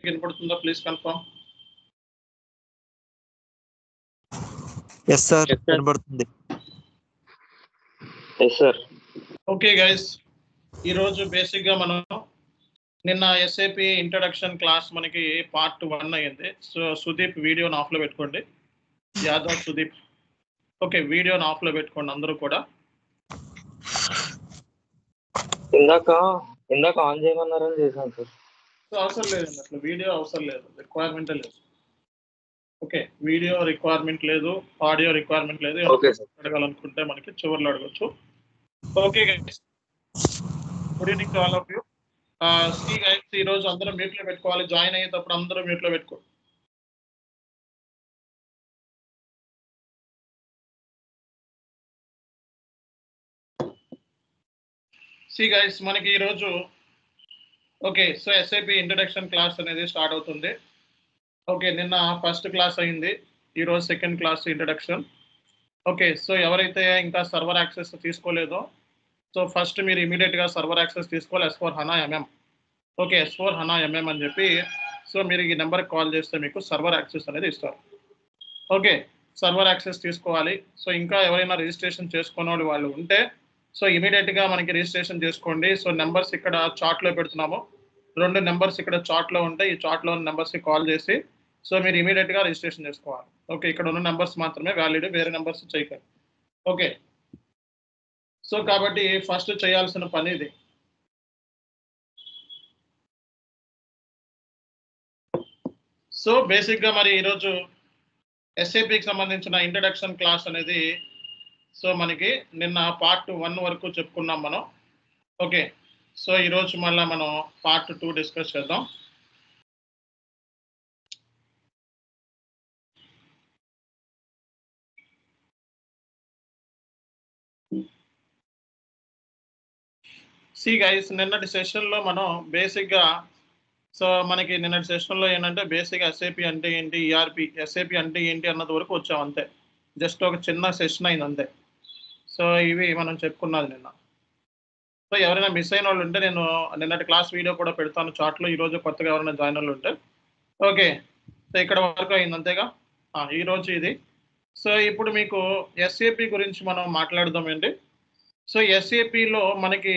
వినపడుతుందా? Please confirm. Yes sir, వినపడుతుంది. Yes sir. Okay guys, ఈరోజు బేసిక్గా మనం నిన్న SAP ఇంట్రడక్షన్ క్లాస్ మనకి పార్ట్ 1 అయ్యింది. సో సుదీప్ వీడియోని ఆఫ్లో పెట్టుకోండి. యాదవ్ సుదీప్, ఓకే వీడియోని ఆఫ్లో పెట్టుకోండి అందరూ కూడా. ఇందాక ఆన్ చేయమన్నారని చేశాను సార్. సో అవసరం లేదండి, అట్లా వీడియో అవసరం లేదు, రిక్వైర్మెంట్ లేదు. ఓకే, వీడియో రిక్వైర్మెంట్ లేదు, ఆడియో రిక్వైర్మెంట్ లేదు. అడగాలనుకుంటే మనకి చివర్లో అడగచ్చు. Okay guys, good evening to all of you. See guys, ఈ రోజు అందరూ మ్యూట్లో పెట్టుకోవాలి. జాయిన్ అయ్యేటప్పుడు అందరూ మ్యూట్లో పెట్టుకో. సి గైస్, మనకి ఈరోజు okay so SAP introduction class అనేది స్టార్ట్ అవుతుంది. ఓకే, నిన్న ఫస్ట్ క్లాస్ అయింది, ఈరోజు second class introduction. Okay, so ఎవరైతే ఇంకా సర్వర్ యాక్సెస్ తీసుకోలేదో, సో ఫస్ట్ మీరు ఇమీడియట్గా సర్వర్ యాక్సెస్ తీసుకోవాలి. S/4HANA MM. Okay, S/4HANA MM అని చెప్పి సో మీరు ఈ నెంబర్కి కాల్ చేస్తే మీకు సర్వర్ యాక్సెస్ అనేది ఇస్తారు. ఓకే, సర్వర్ యాక్సెస్ తీసుకోవాలి. సో ఇంకా ఎవరైనా రిజిస్ట్రేషన్ చేసుకునే వాళ్ళు ఉంటే సో ఇమీడియట్గా మనకి రిజిస్ట్రేషన్ చేసుకోండి. సో నెంబర్స్ ఇక్కడ చార్ట్లో పెడుతున్నాము, 2 నెంబర్స్ ఇక్కడ చార్ట్లో ఉంటాయి. ఈ చార్ట్లో ఉన్న నెంబర్స్కి కాల్ చేసి సో మీరు ఇమీడియట్గా రిజిస్ట్రేషన్ చేసుకోవాలి. ఓకే, ఇక్కడ ఉన్న నెంబర్స్ మాత్రమే వ్యాలిడ్, వేరే నెంబర్స్ చేయకండి. ఓకే, సో కాబట్టి ఫస్ట్ చేయాల్సిన పని ఇది. సో బేసిక్గా మరి ఈరోజు SAPకి సంబంధించిన ఇంట్రడక్షన్ క్లాస్ అనేది సో మనకి నిన్న పార్ట్ 1 వరకు చెప్పుకున్నాం మనం. ఓకే, సో ఈరోజు మళ్ళీ మనం పార్ట్ 2 డిస్కస్ చేద్దాం. సి గైస్, నిన్నటి సెషన్లో మనం బేసిక్గా సో మనకి నిన్నటి సెషన్లో ఏంటంటే బేసిక్గా SAP అంటే ఏంటి, ERP SAP అంటే ఏంటి అన్నది వరకు వచ్చాం అంతే. జస్ట్ ఒక చిన్న సెషన్ అయింది అంతే. సో ఇవి మనం చెప్పుకున్నది నిన్న. సో ఎవరైనా మిస్ అయిన వాళ్ళు ఉంటే నేను నిన్నటి క్లాస్ వీడియో కూడా పెడతాను చార్ట్లో. ఈరోజు కొత్తగా ఎవరైనా జాయిన్ వాళ్ళు ఉంటే ఓకే, సో ఇక్కడ వరకు అయింది అంతేగా. ఈరోజు ఇది. సో ఇప్పుడు మీకు SAP గురించి మనం మాట్లాడదాం ఏంటి. సో SAPలో మనకి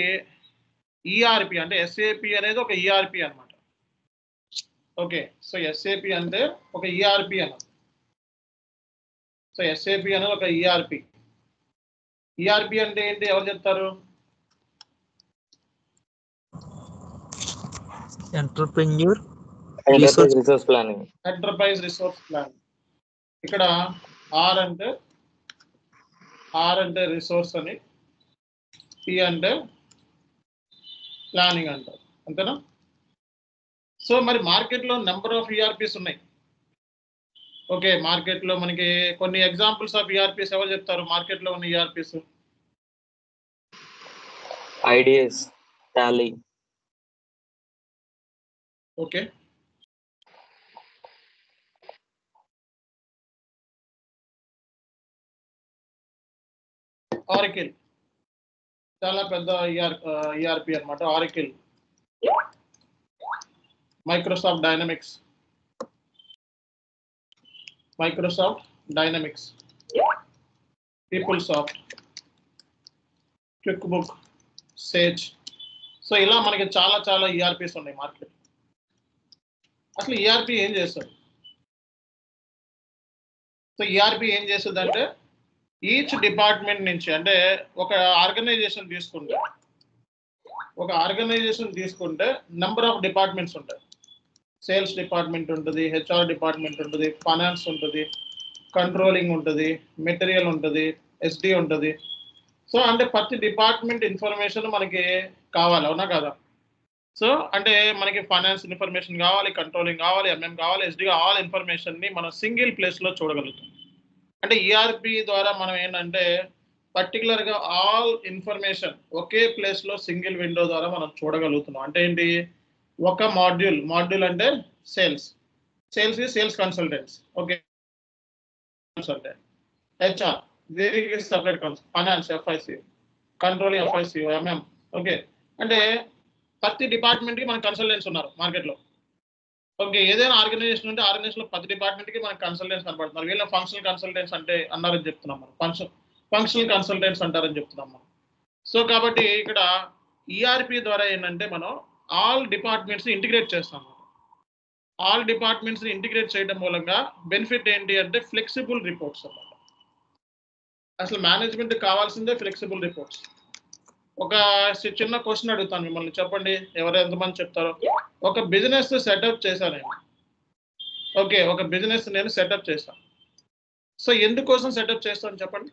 ERP అంటే SAP అనేది ఒక ERP అనమాట. ఓకే, సో SAP అంటే ఒక ERP అన్నది. సో SAP అనేది ఒక ERP. ERP అంటే ఏంటి, ఎవరు చెప్తారు? Entrepreneur resource planning. Enterprise resource plan. ఇక్కడ R అంటే రిసోర్స్ అని, P అంటే ప్లానింగ్ అంటారు, అంతేనా? సో మరి మార్కెట్లో నెంబర్ ఆఫ్ ERPs ఉన్నాయి. ఓకే, మార్కెట్లో మనకి కొన్ని ఎగ్జాంపుల్స్ ఆఫ్ ERPs ఎవరు చెప్తారు? మార్కెట్లో ఉన్న ERPs IDS, Tally. Okay, Oracle చాలా పెద్ద ERP అన్నమాట. Oracle, Microsoft Dynamics, PeopleSoft, Quick Book, Sage. So ఇలా మనకి చాలా ERPs ఉన్నాయి మార్కెట్. అసలు ERP ఏం చేస్తుంది? సో ERP ఏం చేస్తుంది అంటే ఈచ్ డిపార్ట్మెంట్ నుంచి, అంటే ఒక ఆర్గనైజేషన్ తీసుకుంటే నెంబర్ ఆఫ్ డిపార్ట్మెంట్స్ ఉంటాయి. సేల్స్ డిపార్ట్మెంట్ ఉంటుంది, HR డిపార్ట్మెంట్ ఉంటుంది, ఫైనాన్స్ ఉంటుంది, కంట్రోలింగ్ ఉంటుంది, మెటీరియల్ ఉంటుంది, SD ఉంటుంది. సో అంటే ప్రతి డిపార్ట్మెంట్ ఇన్ఫర్మేషన్ మనకి కావాలి, అవునా కదా? సో అంటే మనకి ఫైనాన్స్ ఇన్ఫర్మేషన్ కావాలి, కంట్రోలింగ్ కావాలి, MM కావాలి, SD ఆల్ ఇన్ఫర్మేషన్ని మనం సింగిల్ ప్లేస్లో చూడగలుగుతాం. అంటే ERP ద్వారా మనం ఏంటంటే పర్టికులర్గా ఆల్ ఇన్ఫర్మేషన్ ఒకే ప్లేస్లో సింగిల్ విండో ద్వారా మనం చూడగలుగుతున్నాం. అంటే ఏంటి, ఒక మాడ్యూల్ అంటే sales consultants, okay consultant, HR దీనికి separate finance FIC, controlling FIC, MM. Okay, అంటే ప్రతి డిపార్ట్మెంట్కి మన కన్సల్టెంట్స్ ఉన్నారు మార్కెట్లో. ఓకే, ఏదైనా ఆర్గనైజేషన్ ఉంటే ఆర్గనైజేషన్ లో ప్రతి డిపార్ట్మెంట్ కి మనకి కన్సల్టెంట్స్ కనబడుతున్నారు. వీళ్ళ ఫంక్షనల్ కన్సల్టెంట్స్ అంటే అన్నారని చెప్తున్నాం మనం. ఫంక్షనల్ కన్సల్టెంట్స్ అంటారని చెప్తున్నాం మనం. సో కాబట్టి ఇక్కడ ఈఆర్పి ద్వారా ఏంటంటే మనం ఆల్ డిపార్ట్మెంట్స్ ఇంటిగ్రేట్ చేస్తాం. ఆల్ డిపార్ట్మెంట్స్ ఇంటిగ్రేట్ చేయడం మూలంగా బెనిఫిట్ ఏంటి అంటే ఫ్లెక్సిబుల్ రిపోర్ట్స్ అన్నమాట. అసలు మేనేజ్మెంట్ కావాల్సిందే ఫ్లెక్సిబుల్ రిపోర్ట్స్. ఒక చిన్న క్వశ్చన్ అడుగుతాను మిమ్మల్ని, చెప్పండి ఎవరు ఎంతమంది చెప్తారో. ఒక బిజినెస్ సెటప్ చేశాను నేను. ఓకే, ఒక బిజినెస్ నేను సెటప్ చేశాను. సో ఎందుకోసం సెటప్ చేస్తాను చెప్పండి?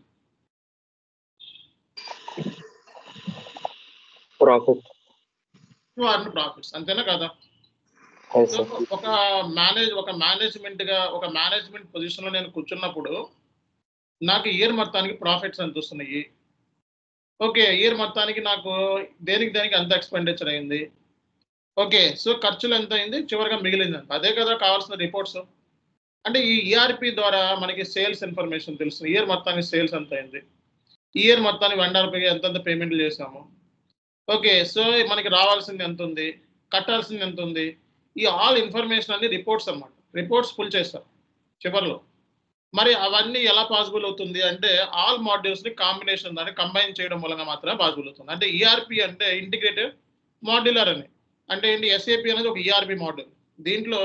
ప్రాఫిట్స్, అంతేనా కదా? సో ఒక మేనేజ్మెంట్ పొజిషన్ లో నేను కూర్చున్నప్పుడు నాకు ఇయర్ మొత్తానికి ప్రాఫిట్స్ ఎంత వస్తున్నాయి, ఓకే, ఇయర్ మొత్తానికి నాకు దేనికి ఎంత ఎక్స్పెండిచర్ అయింది, ఓకే, సో ఖర్చులు ఎంత అయింది, చివరిగా మిగిలింది అంత. అదే కదా కావాల్సిన రిపోర్ట్స్. అంటే ఈ ఈఆర్పి ద్వారా మనకి సేల్స్ ఇన్ఫర్మేషన్ తెలుస్తుంది. ఇయర్ మొత్తానికి సేల్స్ ఎంత అయింది, ఇయర్ మొత్తానికి వెండర్పై ఎంతెంత పేమెంట్లు చేసాము, ఓకే, సో మనకి రావాల్సింది ఎంత ఉంది, కట్టాల్సింది ఎంత ఉంది, ఈ ఆల్ ఇన్ఫర్మేషన్ అన్ని రిపోర్ట్స్ అన్నమాట. రిపోర్ట్స్ ఫుల్ చేస్తారు చివరిలో. మరి అవన్నీ ఎలా పాసిబుల్ అవుతుంది అంటే ఆల్ మాడ్యూల్స్ ని కాంబినేషన్ దాన్ని కంబైన్ చేయడం మూలంగా మాత్రమే పాసిబుల్ అవుతుంది. అంటే ఈఆర్పి అంటే ఇంటిగ్రేటెడ్ మాడ్యులర్ అని. అంటే ఏంటి, ఎస్ఏపి అనేది ఒక ఈఆర్పి మాడ్యూల్. దీంట్లో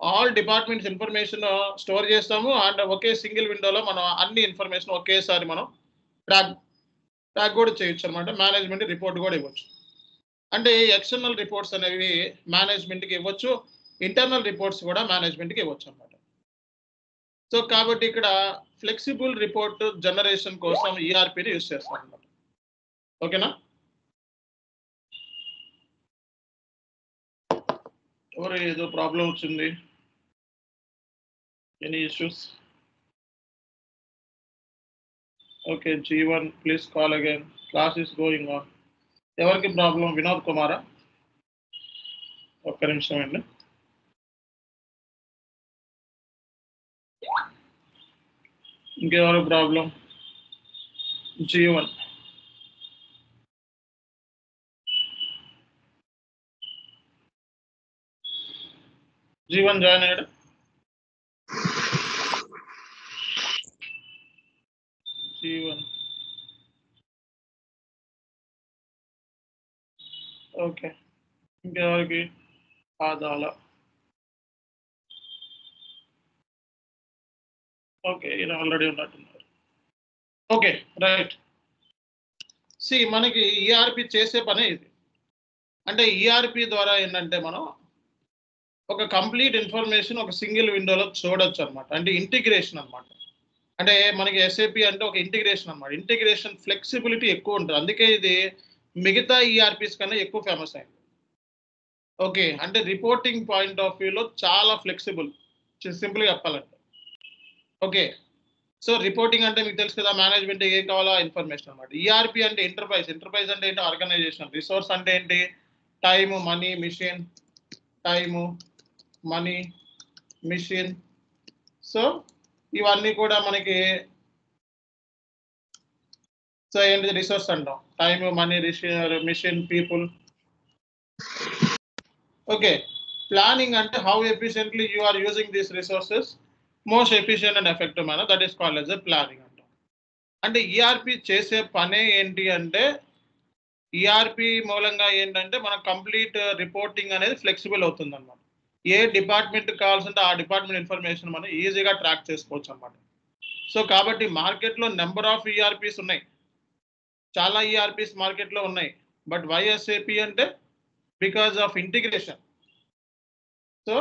ఆల్ డిపార్ట్మెంట్స్ ఇన్ఫర్మేషన్ స్టోర్ చేస్తాము అండ్ ఒకే సింగిల్ విండోలో మనం అన్ని ఇన్ఫర్మేషన్ ఒకేసారి మనం ట్రాక్ కూడా చేయొచ్చు అనమాట. మేనేజ్మెంట్ రిపోర్ట్ కూడా ఇవ్వచ్చు. అంటే ఎక్స్టర్నల్ రిపోర్ట్స్ అనేవి మేనేజ్మెంట్కి ఇవ్వచ్చు, ఇంటర్నల్ రిపోర్ట్స్ కూడా మేనేజ్మెంట్కి ఇవ్వచ్చు అనమాట. సో కాబట్టి ఇక్కడ ఫ్లెక్సిబుల్ రిపోర్ట్ జనరేషన్ కోసం ఈఆర్పిని యూజ్ చేస్తాం అనమాట. ఓకేనా? ఎవరు ఏదో ప్రాబ్లం వచ్చింది, any issues? Okay, G1 please call again, class is going on. ఎవరికి ప్రాబ్లం? వినోద్ కుమారా? ఒక్క నిమిషం అండి. ఇంకెవరు ప్రాబ్లం? G1. G1 జాయిన్ అయ్యాడు. G1 ఓకే, ఇంకెవరికి? ఆదాల. ఓకే, ఈయన ఆల్రెడీ ఉన్నట్టున్నారు. Okay right. సి మనకి ఈఆర్పి చేసే పనే ఇది. అంటే ఈఆర్పి ద్వారా ఏంటంటే మనం ఒక కంప్లీట్ ఇన్ఫర్మేషన్ ఒక సింగిల్ విండోలో చూడొచ్చు అనమాట. అంటే ఇంటిగ్రేషన్ అనమాట. అంటే మనకి ఎస్ఏపి అంటే ఒక ఇంటిగ్రేషన్ అనమాట. ఇంటిగ్రేషన్ ఫ్లెక్సిబిలిటీ ఎక్కువ ఉంటుంది. అందుకే ఇది మిగతా ఈఆర్పిస్ కన్నా ఎక్కువ ఫేమస్ అయింది. ఓకే, అంటే రిపోర్టింగ్ పాయింట్ ఆఫ్ వ్యూలో చాలా ఫ్లెక్సిబుల్, సింపుల్గా చెప్పాలంటే. ఓకే, సో రిపోర్టింగ్ అంటే మీకు తెలుసు కదా, మేనేజ్మెంట్ ఏం కావాలో ఇన్ఫర్మేషన్ అనమాట. ఈఆర్పి అంటే ఎంటర్ప్రైజ్ అంటే ఏంటి, ఆర్గనైజేషన్. రిసోర్స్ అంటే ఏంటి, time, money, mission. Time, money, mission. So ఇవన్నీ కూడా మనకి సో ఏంటి రిసోర్స్ అంటాం. Time, money, mission, people. Okay, planning అంటే how efficiently you are using these resources most efficient and effective manner, that is called as a planning అంటాం. అంటే ERP చేసే పనే ఏంటి అంటే ఈఆర్పి మూలంగా ఏంటంటే మన కంప్లీట్ రిపోర్టింగ్ అనేది ఫ్లెక్సిబుల్ అవుతుంది అనమాట. ఏ డిపార్ట్మెంట్ కావాల్సింటే ఆ డిపార్ట్మెంట్ ఇన్ఫర్మేషన్ మనం ఈజీగా ట్రాక్ చేసుకోవచ్చు అనమాట. సో కాబట్టి మార్కెట్లో నెంబర్ ఆఫ్ ఈఆర్పిస్ ఉన్నాయి, చాలా ఈఆర్పిస్ మార్కెట్లో ఉన్నాయి. బట్ వైఎస్ఏపి అంటే because of integration. So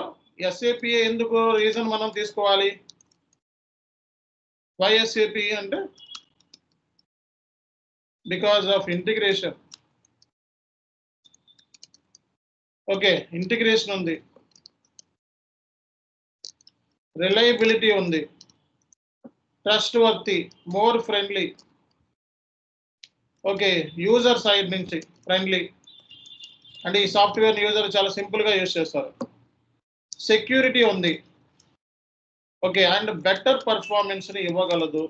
SAP ఎందుకు రీజన్ మనం తీసుకోవాలి, వైఎస్ఏపి అంటే because of integration. Okay, integration ఉంది, రిలయబిలిటీ ఉంది, trustworthy, more friendly. Okay, user side నుంచి ఫ్రెండ్లీ, అంటే ఈ సాఫ్ట్వేర్ యూజర్ చాలా సింపుల్గా యూజ్ చేస్తారు. సెక్యూరిటీ ఉంది, ఓకే, అండ్ బెటర్ పర్ఫార్మెన్స్ని ఇవ్వగలదు.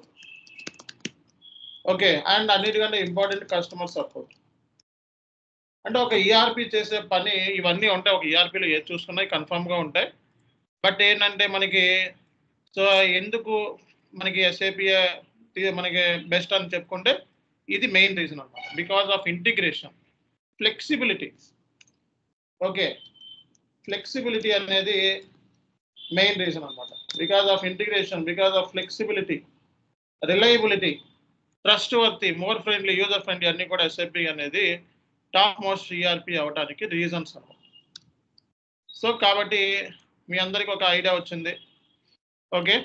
ఓకే, అండ్ అన్నిటికంటే ఇంపార్టెంట్ కస్టమర్ సపోర్ట్. అంటే ఒక ఈఆర్పి చేసే పని ఇవన్నీ ఉంటాయి. ఒక ఈఆర్పిలో ఏది చూసుకున్నాయి కన్ఫర్మ్గా ఉంటాయి. బట్ ఏంటంటే మనకి సో ఎందుకు మనకి ఎస్ఏపి మనకి బెస్ట్ అని చెప్పుకుంటే ఇది మెయిన్ రీజన్ అన్నమాట. Because of integration, flexibility. Okay, flexibility అనేది మెయిన్ రీజన్ అన్నమాట. Because of integration, because of flexibility, reliability, trustworthy, more friendly, user friendly అన్ని కూడా ఎస్ఏపి అనేది టాప్ మోస్ట్ ఈఆర్పి అవడానికి రీజన్స్ అన్నమాట. సో కాబట్టి మీ అందరికి ఒక ఐడియా వచ్చింది. ఓకే,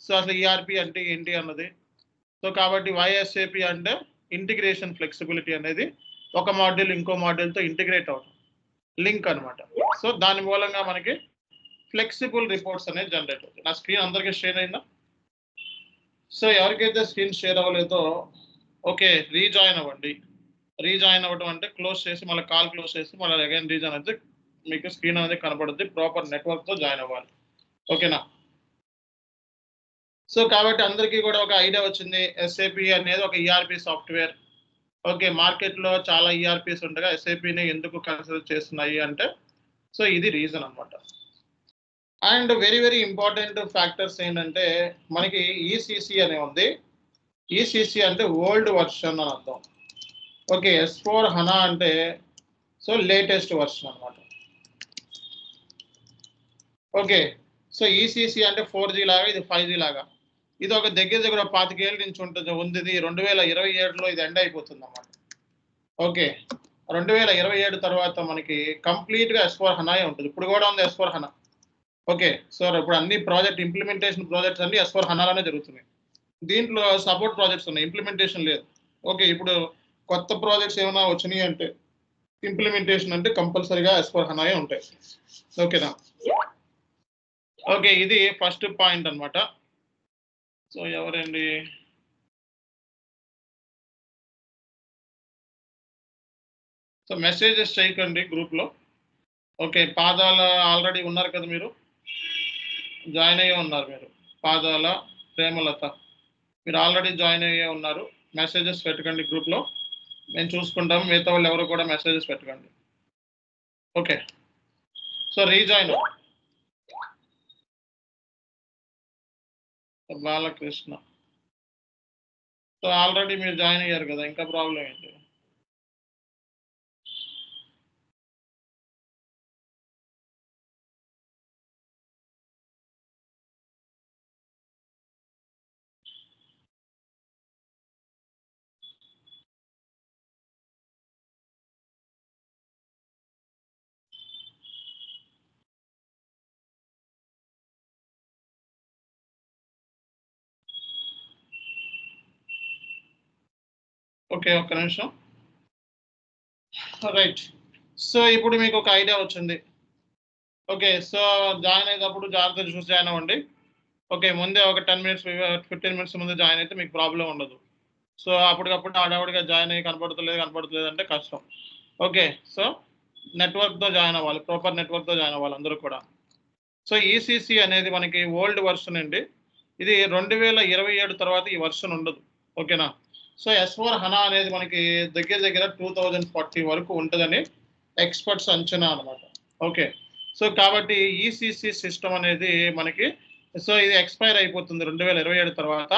సో అసలు ఈఆర్పి అంటే ఏంటి అన్నది. సో కాబట్టి వైఎస్ఏపి అంటే ఇంటిగ్రేషన్ ఫ్లెక్సిబిలిటీ అనేది ఒక మాడ్యూల్ ఇంకో మాడ్యూల్తో ఇంటిగ్రేట్ అవడం, లింక్ అనమాట. సో దాని మూలంగా మనకి ఫ్లెక్సిబుల్ రిపోర్ట్స్ అనేది జనరేట్ అవుతుంది. నా స్క్రీన్ అందరికీ షేర్ అయిందా? సో ఎవరికైతే స్క్రీన్ షేర్ అవ్వలేదో ఓకే రీజాయిన్ అవ్వండి. రీజాయిన్ అవ్వడం అంటే క్లోజ్ చేసి మళ్ళీ కాల్ క్లోజ్ చేసి మళ్ళీ అగైన్ రీజాయిన్ అయితే మీకు స్క్రీన్ అనేది కనపడుద్ది. ప్రాపర్ నెట్వర్క్తో జాయిన్ అవ్వాలి. ఓకేనా? సో కాబట్టి అందరికీ కూడా ఒక ఐడియా వచ్చింది. ఎస్ఏపి అనేది ఒక ఈఆర్పి సాఫ్ట్వేర్. ఓకే, మార్కెట్లో చాలా ఈఆర్పిస్ ఉండగా ఎస్ఏపిని ఎందుకు కన్సిడర్ చేస్తున్నాయి అంటే సో ఇది రీజన్ అనమాట. And very very important factors ఏంటంటే మనకి ఈసీసీ అనే ఉంది. ఈసీసీ అంటే ఓల్డ్ వర్షన్ అని అర్థం. ఓకే, S4 HANA అంటే సో లేటెస్ట్ వర్షన్ అనమాట. ఓకే, సో ఈసీసీ అంటే 4G లాగా, ఇది 5G లాగా. ఇది ఒక దగ్గర 25 ఏళ్ళ నుంచి ఉంటుంది. 2027లో ఇది ఎండ్ అయిపోతుంది అన్నమాట. ఓకే, 2027 తర్వాత మనకి కంప్లీట్గా S4 HANA ఉంటుంది. ఇప్పుడు కూడా ఉంది S4 HANA. ఓకే, సో ఇప్పుడు అన్ని ఇంప్లిమెంటేషన్ ప్రాజెక్ట్స్ అన్ని S4 HANAలోనే జరుగుతున్నాయి. దీంట్లో సపోర్ట్ ప్రాజెక్ట్స్ ఉన్నాయి, ఇంప్లిమెంటేషన్ లేదు. ఓకే, ఇప్పుడు కొత్త ప్రాజెక్ట్స్ ఏమైనా వచ్చినాయి అంటే ఇంప్లిమెంటేషన్ అంటే కంపల్సరీగా S4 HANA ఉంటాయి. ఓకేనా? ఓకే, ఇది ఫస్ట్ పాయింట్ అనమాట. సో ఎవరండి? సో మెసేజెస్ చేయకండి గ్రూప్లో. ఓకే, పాదాల ఆల్రెడీ ఉన్నారు కదా, మీరు జాయిన్ అయ్యే ఉన్నారు. మీరు పాదాల, ప్రేమలత మీరు ఆల్రెడీ జాయిన్ అయ్యే ఉన్నారు. మెసేజెస్ పెట్టకండి గ్రూప్లో, మేము చూసుకుంటాము. మిగతా వాళ్ళు ఎవరు కూడా మెసేజెస్ పెట్టకండి. Okay, so rejoin Balakrishna. So already మీరు జాయిన్ అయ్యారు కదా, ఇంకా ప్రాబ్లం ఏంటి? ఓకే, ఒక్క నిమిషం. రైట్, సో ఇప్పుడు మీకు ఒక ఐడియా వచ్చింది. ఓకే, సో జాయిన్ అయ్యేటప్పుడు జాగ్రత్తగా చూసి జాయిన్ అవ్వండి. ఓకే, ముందే ఒక 10 మినిట్స్ 15 మినిట్స్ ముందు జాయిన్ అయితే మీకు ప్రాబ్లం ఉండదు. సో అప్పటికప్పుడు ఆడవాడిగా జాయిన్ అయ్యి కనపడతలేదు అంటే కష్టం. ఓకే, సో నెట్వర్క్తో జాయిన్ అవ్వాలి, ప్రాపర్ నెట్వర్క్తో జాయిన్ అవ్వాలి అందరూ కూడా. సో ఈసీసీ అనేది మనకి ఓల్డ్ వర్షన్ అండి. ఇది 2027 తర్వాత ఈ వర్షన్ ఉండదు. ఓకేనా? సో S4 HANA అనేది మనకి దగ్గర 2040 వరకు ఉంటుందని ఎక్స్పర్ట్స్ అంచనా అనమాట. ఓకే, సో కాబట్టి ఈసీసీ సిస్టమ్ అనేది మనకి సో ఇది ఎక్స్పైర్ అయిపోతుంది 2027 తర్వాత.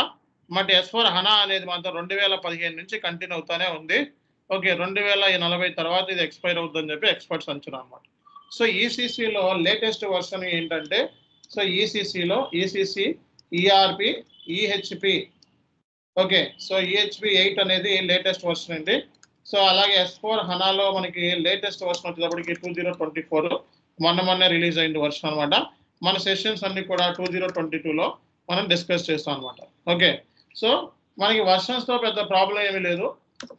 బట్ S4 HANA అనేది మాత్రం 2015 నుంచి కంటిన్యూ అవుతానే ఉంది. ఓకే, 2040 తర్వాత ఇది ఎక్స్పైర్ అవుతుందని చెప్పి ఎక్స్పర్ట్స్ అంచనా అనమాట. సో ఈసీసీలో లేటెస్ట్ వర్షన్ ఏంటంటే సో ఈసీసీలో ECC, ERP, EHP. Okay, so EHP 8 అనేది లేటెస్ట్ వర్షన్ అండి. సో అలాగే S4 HANAలో మనకి లేటెస్ట్ వర్షన్ వచ్చేటప్పటికి 2024 మొన్నే రిలీజ్ అయింది వర్షన్ అనమాట. మన సెషన్స్ అన్ని కూడా 2022లో మనం డిస్కస్ చేస్తాం అనమాట. ఓకే, సో మనకి వర్షన్స్తో పెద్ద ప్రాబ్లం ఏమీ లేదు.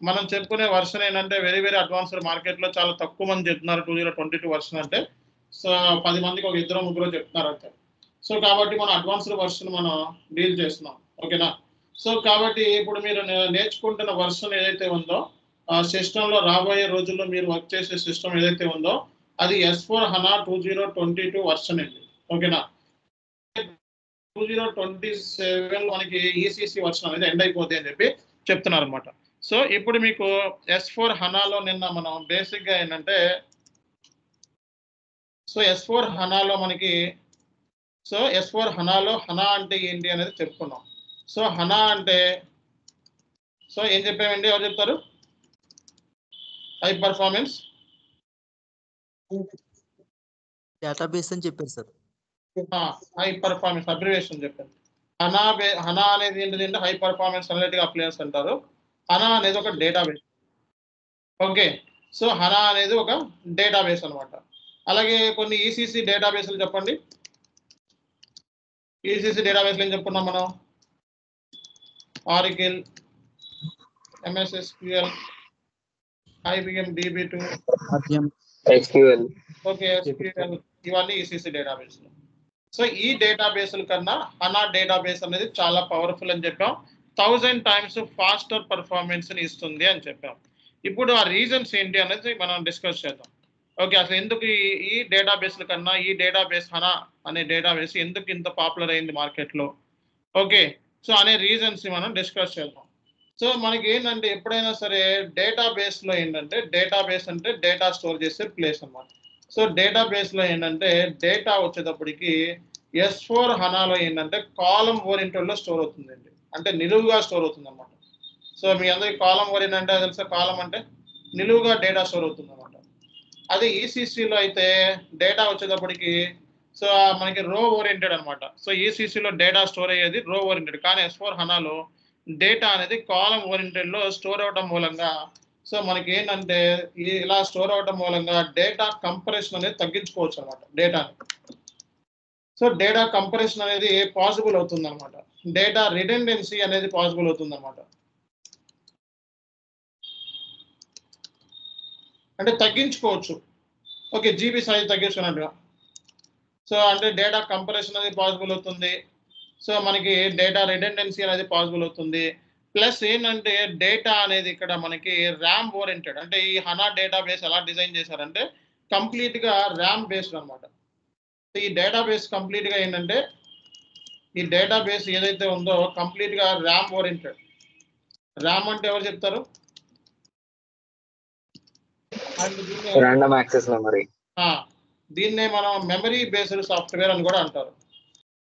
మనం చెప్పుకునే వర్షన్ ఏంటంటే వెరీ వెరీ అడ్వాన్స్డ్. మార్కెట్లో చాలా తక్కువ మంది చెప్తున్నారు 2022 వర్షన్ అంటే. సో 10 మందికి ఒక 2-3 చెప్తున్నారు అంతే. సో కాబట్టి మనం అడ్వాన్స్డ్ వర్షన్ మనం డీల్ చేస్తున్నాం. ఓకేనా? సో కాబట్టి ఇప్పుడు మీరు నేర్చుకుంటున్న వర్షన్ ఏదైతే ఉందో ఆ సిస్టంలో రాబోయే రోజుల్లో మీరు వర్క్ చేసే సిస్టమ్ ఏదైతే ఉందో అది S4 HANA 2022 వర్షన్ అండి. ఓకేనా? 2027 మనకి ఈసీసీ వర్షన్ అనేది ఎండ్ అయిపోతుంది అని చెప్పి చెప్తున్నారు అనమాట. సో ఇప్పుడు మీకు S4 HANAలో నిన్న మనం బేసిక్గా ఏంటంటే సో S4 HANAలో మనకి సో S4 హనాలో హనా అంటే ఏంటి అనేది చెప్పుకున్నాం. సో హనా అంటే సో ఏం చెప్పామండి, ఎవరు చెప్తారు? హై పర్ఫార్మెన్స్ డేటాబేస్ అని చెప్పారు సార్. హై పర్ఫార్మెన్స్ అబ్రివేషన్ చెప్పాను. హనా అనేది ఏంటిదంటే హై పర్ఫార్మెన్స్ అనలిటిక్ అప్లయన్స్ అంటారు. హనా అనేది ఒక డేటాబేస్. ఓకే, సో హనా అనేది ఒక డేటాబేస్ అన్నమాట. అలాగే కొన్ని ఈసీసీ డేటాబేస్లు చెప్పండి. ఈసీసీ డేటాబేస్లు ఏం చెప్పుకున్నాం మనం? Auricle, MS SQL, IBM DB2, SQL. Okay SQL, ఇవన్నీ ఈసీసీ డేటాబేస్లు. సో ఈ డేటాబేస్ల కన్నా హనా డేటాబేస్ అనేది చాలా పవర్ఫుల్ అని చెప్పాం. 1000 టైమ్స్ ఫాస్టర్ పర్ఫార్మెన్స్ ని ఇస్తుంది అని చెప్పాం. ఇప్పుడు ఆ రీజన్స్ ఏంటి అనేది మనం డిస్కస్ చేద్దాం. ఓకే, అసలు ఎందుకు ఈ డేటాబేస్ల కన్నా ఈ డేటాబేస్ హనా అనే డేటాబేస్ ఎందుకు ఇంత పాపులర్ అయింది మార్కెట్లో? ఓకే, సో అనే రీజన్స్ మనం డిస్కస్ చేద్దాం. సో మనకి ఏంటంటే ఎప్పుడైనా సరే డేటాబేస్లో ఏంటంటే డేటాబేస్ అంటే డేటా స్టోర్ చేసే ప్లేస్ అన్నమాట. సో డేటాబేస్లో ఏంటంటే డేటా వచ్చేటప్పటికి S4 హనాలో ఏంటంటే కాలం ఓరియంటెడ్లో స్టోర్ అవుతుందండి, అంటే నిలువుగా స్టోర్ అవుతుంది అనమాట. సో మీ అందరికి కాలం ఓరియంట్ అంటే తెలుసా? కాలం అంటే నిలువుగా డేటా స్టోర్ అవుతుంది అనమాట. అదే ఈసీసీలో అయితే డేటా వచ్చేటప్పటికి సో మనకి రో ఓరియంటెడ్ అనమాట. సో ఈసీసీలో డేటా స్టోర్ అయ్యేది రో ఓరియంటెడ్, కానీ S4 హనాలో డేటా అనేది కాలం ఓరియంటెడ్లో స్టోర్ అవడం మూలంగా సో మనకి ఏంటంటే ఇలా స్టోర్ అవడం మూలంగా డేటా కంప్రెషన్ అనేది తగ్గించుకోవచ్చు అనమాట డేటాని. సో డేటా కంప్రెషన్ అనేది పాసిబుల్ అవుతుంది అనమాట. డేటా రిడెండెన్సీ అనేది పాసిబుల్ అవుతుంది అనమాట. అంటే తగ్గించుకోవచ్చు. ఓకే, జీబీ సైజ్ తగ్గించుకున్నట్టుగా. సో అంటే డేటా కంప్రెషన్ అనేది పాసిబుల్ అవుతుంది. సో మనకి డేటా రిడెండెన్సీ అనేది పాసిబుల్ అవుతుంది. ప్లస్ ఏంటంటే డేటా అనేది ఇక్కడ మనకి ర్యామ్ ఓరియంటెడ్, అంటే ఈ హనా డేటాబేస్ ఎలా డిజైన్ చేశారంటే కంప్లీట్గా ర్యామ్ బేస్డ్ అనమాట. ఈ డేటాబేస్ కంప్లీట్గా ఏంటంటే ఈ డేటాబేస్ ఏదైతే ఉందో కంప్లీట్గా ర్యామ్ ఓరియంటెడ్. ర్యామ్ అంటే ఎవరు చెప్తారు? And Random access memory. దీన్నే మనం మెమరీ బేస్డ్ సాఫ్ట్వేర్ అని కూడా అంటారు.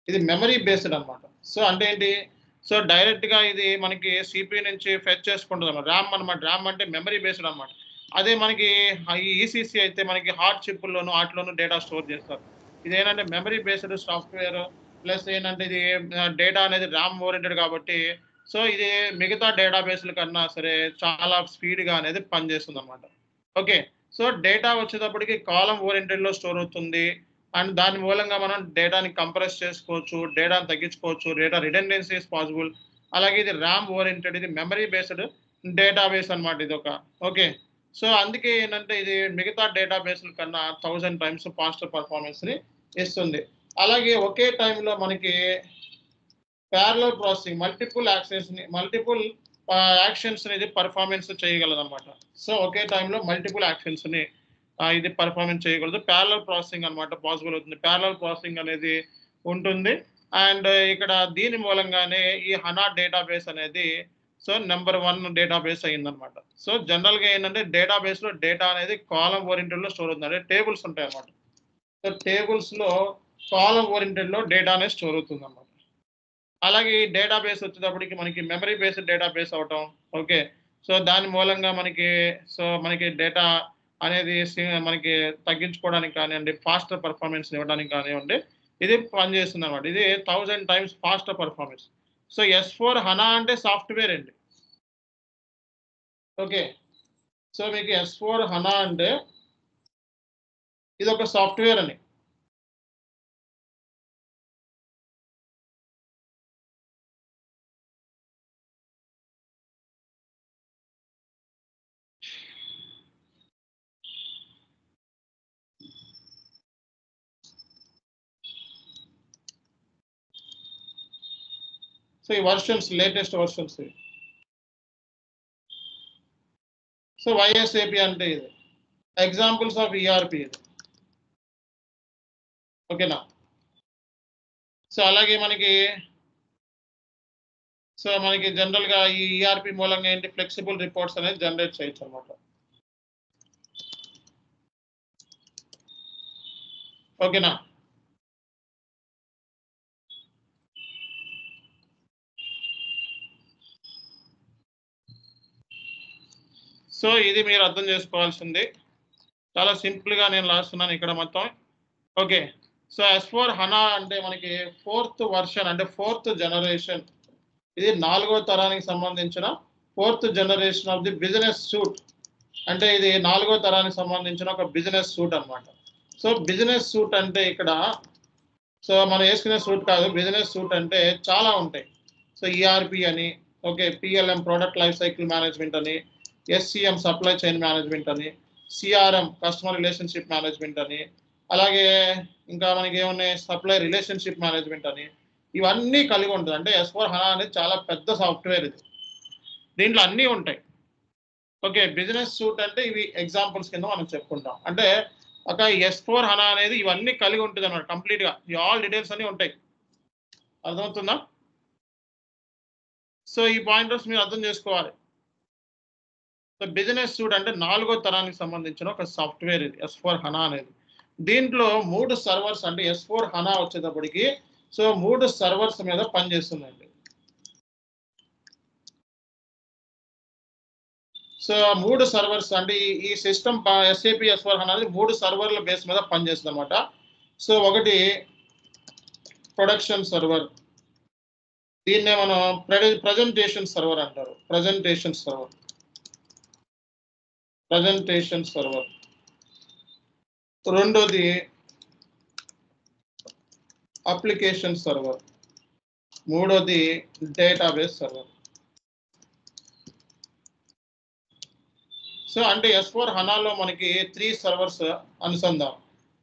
ఇది మెమరీ బేస్డ్ అనమాట. సో అంటే ఏంటి? సో డైరెక్ట్గా ఇది మనకి సిపి నుంచి ఫెచ్ చేసుకుంటుంది అనమాట. ర్యామ్ అనమాట. ర్యామ్ అంటే మెమరీ బేస్డ్ అనమాట. అదే మనకి ఈ ఈసీసీ అయితే మనకి హార్డ్ చిప్పుల్లోను వాటిలోనూ డేటా స్టోర్ చేస్తారు. ఇది ఏంటంటే మెమరీ బేస్డ్ సాఫ్ట్వేర్ ప్లస్ ఏంటంటే ఇది డేటా అనేది ర్యామ్ ఓరియంటెడ్ కాబట్టి సో ఇది మిగతా డేటాబేస్ల కన్నా సరే చాలా స్పీడ్గా అనేది పనిచేస్తుంది అనమాట. ఓకే, సో డేటా వచ్చేటప్పటికి కాలం ఓరియంటెడ్లో స్టోర్ అవుతుంది. అండ్ దాని మూలంగా మనం డేటాని కంప్రెస్ చేసుకోవచ్చు, డేటాని తగ్గించుకోవచ్చు, డేటా రిడెండెన్సీ ఇస్ పాసిబుల్. అలాగే ఇది ర్యామ్ ఓరియంటెడ్, ఇది మెమరీ బేస్డ్ డేటాబేస్ అనమాట ఇది ఒక. ఓకే, సో అందుకే ఏంటంటే ఇది మిగతా డేటాబేస్ల కన్నా 1000 టైమ్స్ ఫాస్టర్ పర్ఫార్మెన్స్ని ఇస్తుంది. అలాగే ఒకే టైంలో మనకి ప్యారలల్ ప్రాసెసింగ్ మల్టిపుల్ యాక్షన్స్ అనేది పర్ఫార్మెన్స్ చేయగలదు అనమాట. సో ఒకే టైంలో మల్టిపుల్ యాక్షన్స్ని ఇది పర్ఫార్మెన్స్ చేయగలదు. ప్యారలల్ ప్రాసెసింగ్ అనమాట పాసిబుల్ అవుతుంది. ప్యారలల్ ప్రాసెసింగ్ అనేది ఉంటుంది. అండ్ ఇక్కడ దీని మూలంగానే ఈ హనా డేటాబేస్ అనేది సో నెంబర్ 1 డేటాబేస్ అయిందనమాట. సో జనరల్గా ఏంటంటే డేటాబేస్లో డేటా అనేది కాలం ఓరియంటెడ్లో స్టోర్ అవుతుంది, అంటే టేబుల్స్ ఉంటాయి అన్నమాట. సో టేబుల్స్లో కాలం ఓరియంటెడ్లో డేటా అనేది స్టోర్ అవుతుంది అన్నమాట. అలాగే ఈ డేటాబేస్ వచ్చేటప్పటికి మనకి మెమరీ బేస్డ్ డేటాబేస్ అవటం. ఓకే, సో దాని మూలంగా మనకి డేటా అనేది మనకి తగ్గించుకోవడానికి కానివ్వండి, ఫాస్టర్ పర్ఫార్మెన్స్ ఇవ్వడానికి కానివ్వండి, ఇది పనిచేస్తుంది అనమాట. ఇది 1000 times faster performance. So S4 HANA అంటే సాఫ్ట్వేర్ అండి. ఓకే, సో మీకు S4 హనా అంటే ఇది ఒక సాఫ్ట్వేర్ అని. సో ఈ versions latest versions. So YSAP అంటే ఇది ఎగ్జాంపుల్స్ ఆఫ్ ఈఆర్పి ఇది. ఓకేనా? సో అలాగే మనకి జనరల్గా ఈ ఈఆర్పి మూలంగా ఏంటి ఫ్లెక్సిబుల్ రిపోర్ట్స్ అనేది జనరేట్ చేయొచ్చు అనమాట. ఓకేనా? సో ఇది మీరు అర్థం చేసుకోవాల్సింది. చాలా సింపుల్గా నేను రాస్తున్నాను ఇక్కడ మొత్తం. ఓకే, సో S4 హనా అంటే మనకి 4th వర్షన్ అంటే 4th జనరేషన్. ఇది 4వ తరానికి సంబంధించిన 4th generation of the business suit. అంటే ఇది 4వ తరానికి సంబంధించిన ఒక బిజినెస్ సూట్ అన్నమాట. సో బిజినెస్ సూట్ అంటే ఇక్కడ సో మనం వేసుకునే సూట్ కాదు, బిజినెస్ సూట్ అంటే చాలా ఉంటాయి. సో ఈఆర్పి అని, okay, PLM product life cycle management అని, ఎస్సిఎం సప్లై చైన్ మేనేజ్మెంట్ అని, సిఆర్ఎం కస్టమర్ రిలేషన్షిప్ మేనేజ్మెంట్ అని, అలాగే ఇంకా మనకి ఏమున్నాయి సప్లై రిలేషన్షిప్ మేనేజ్మెంట్ అని, ఇవన్నీ కలిగి ఉంటుంది. అంటే S4 హనా అనేది చాలా పెద్ద సాఫ్ట్వేర్ ఇది, దీంట్లో అన్నీ ఉంటాయి. ఓకే, బిజినెస్ సూట్ అంటే ఇవి ఎగ్జాంపుల్స్ కింద మనం చెప్పుకుంటాం. అంటే ఒక S4 హనా అనేది ఇవన్నీ కలిగి ఉంటుంది అన్నమాట కంప్లీట్గా, ఈ ఆల్ డీటెయిల్స్ అన్నీ ఉంటాయి. అర్థమవుతుందా? సో ఈ పాయింటర్స్ మీరు అర్థం చేసుకోవాలి. సో బిజినెస్ సూట్ అంటే 4వ తరానికి సంబంధించిన ఒక సాఫ్ట్వేర్ ఇది S4 హనా అనేది. దీంట్లో 3 సర్వర్స్ అంటే S4 హనా వచ్చేటప్పటికి సో 3 సర్వర్స్ మీద పనిచేస్తుందండి. సో 3 సర్వర్స్ అంటే ఈ సిస్టమ్ SAP S4 హనా అనేది 3 సర్వర్ల బేస్ మీద పనిచేస్తుంది అనమాట. సో ఒకటి ప్రొడక్షన్ సర్వర్, దీన్నే మనం ప్రజెంటేషన్ సర్వర్ అంటారు. Presentation server. రెండోది అప్లికేషన్ సర్వర్. మూడోది డేటాబేస్ సర్వర్. సో అంటే S4 హనాలో మనకి 3 సర్వర్స్ అనుసంధానం.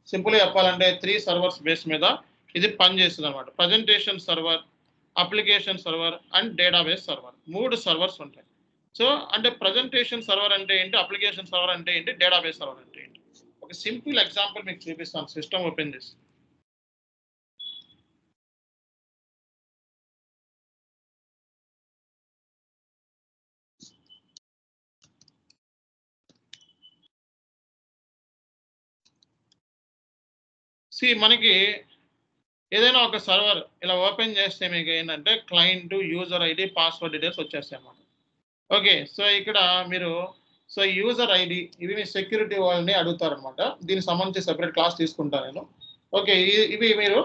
సింపుల్గా చెప్పాలంటే 3 సర్వర్స్ బేస్ మీద ఇది పనిచేస్తుంది అనమాట. Presentation server, application server and database server, 3 servers ఉంటాయి. సో అంటే ప్రజెంటేషన్ సర్వర్ అంటే ఏంటి, అప్లికేషన్ సర్వర్ అంటే ఏంటి, డేటాబేస్ సర్వర్ అంటే ఏంటి, ఒక సింపుల్ ఎగ్జాంపుల్ మీకు చూపిస్తాను. సిస్టమ్ ఓపెన్ చేసి మనకి ఏదైనా ఒక సర్వర్ ఇలా ఓపెన్ చేస్తే మీకు ఏంటంటే client, user ID, password details వచ్చేస్తాయి అన్నమాట. ఓకే, సో ఇక్కడ మీరు సో యూజర్ ఐడి ఇవి మీ సెక్యూరిటీ వాళ్ళని అడుగుతారనమాట. దీనికి సంబంధించి సెపరేట్ క్లాస్ తీసుకుంటాను నేను. ఓకే, ఇవి మీరు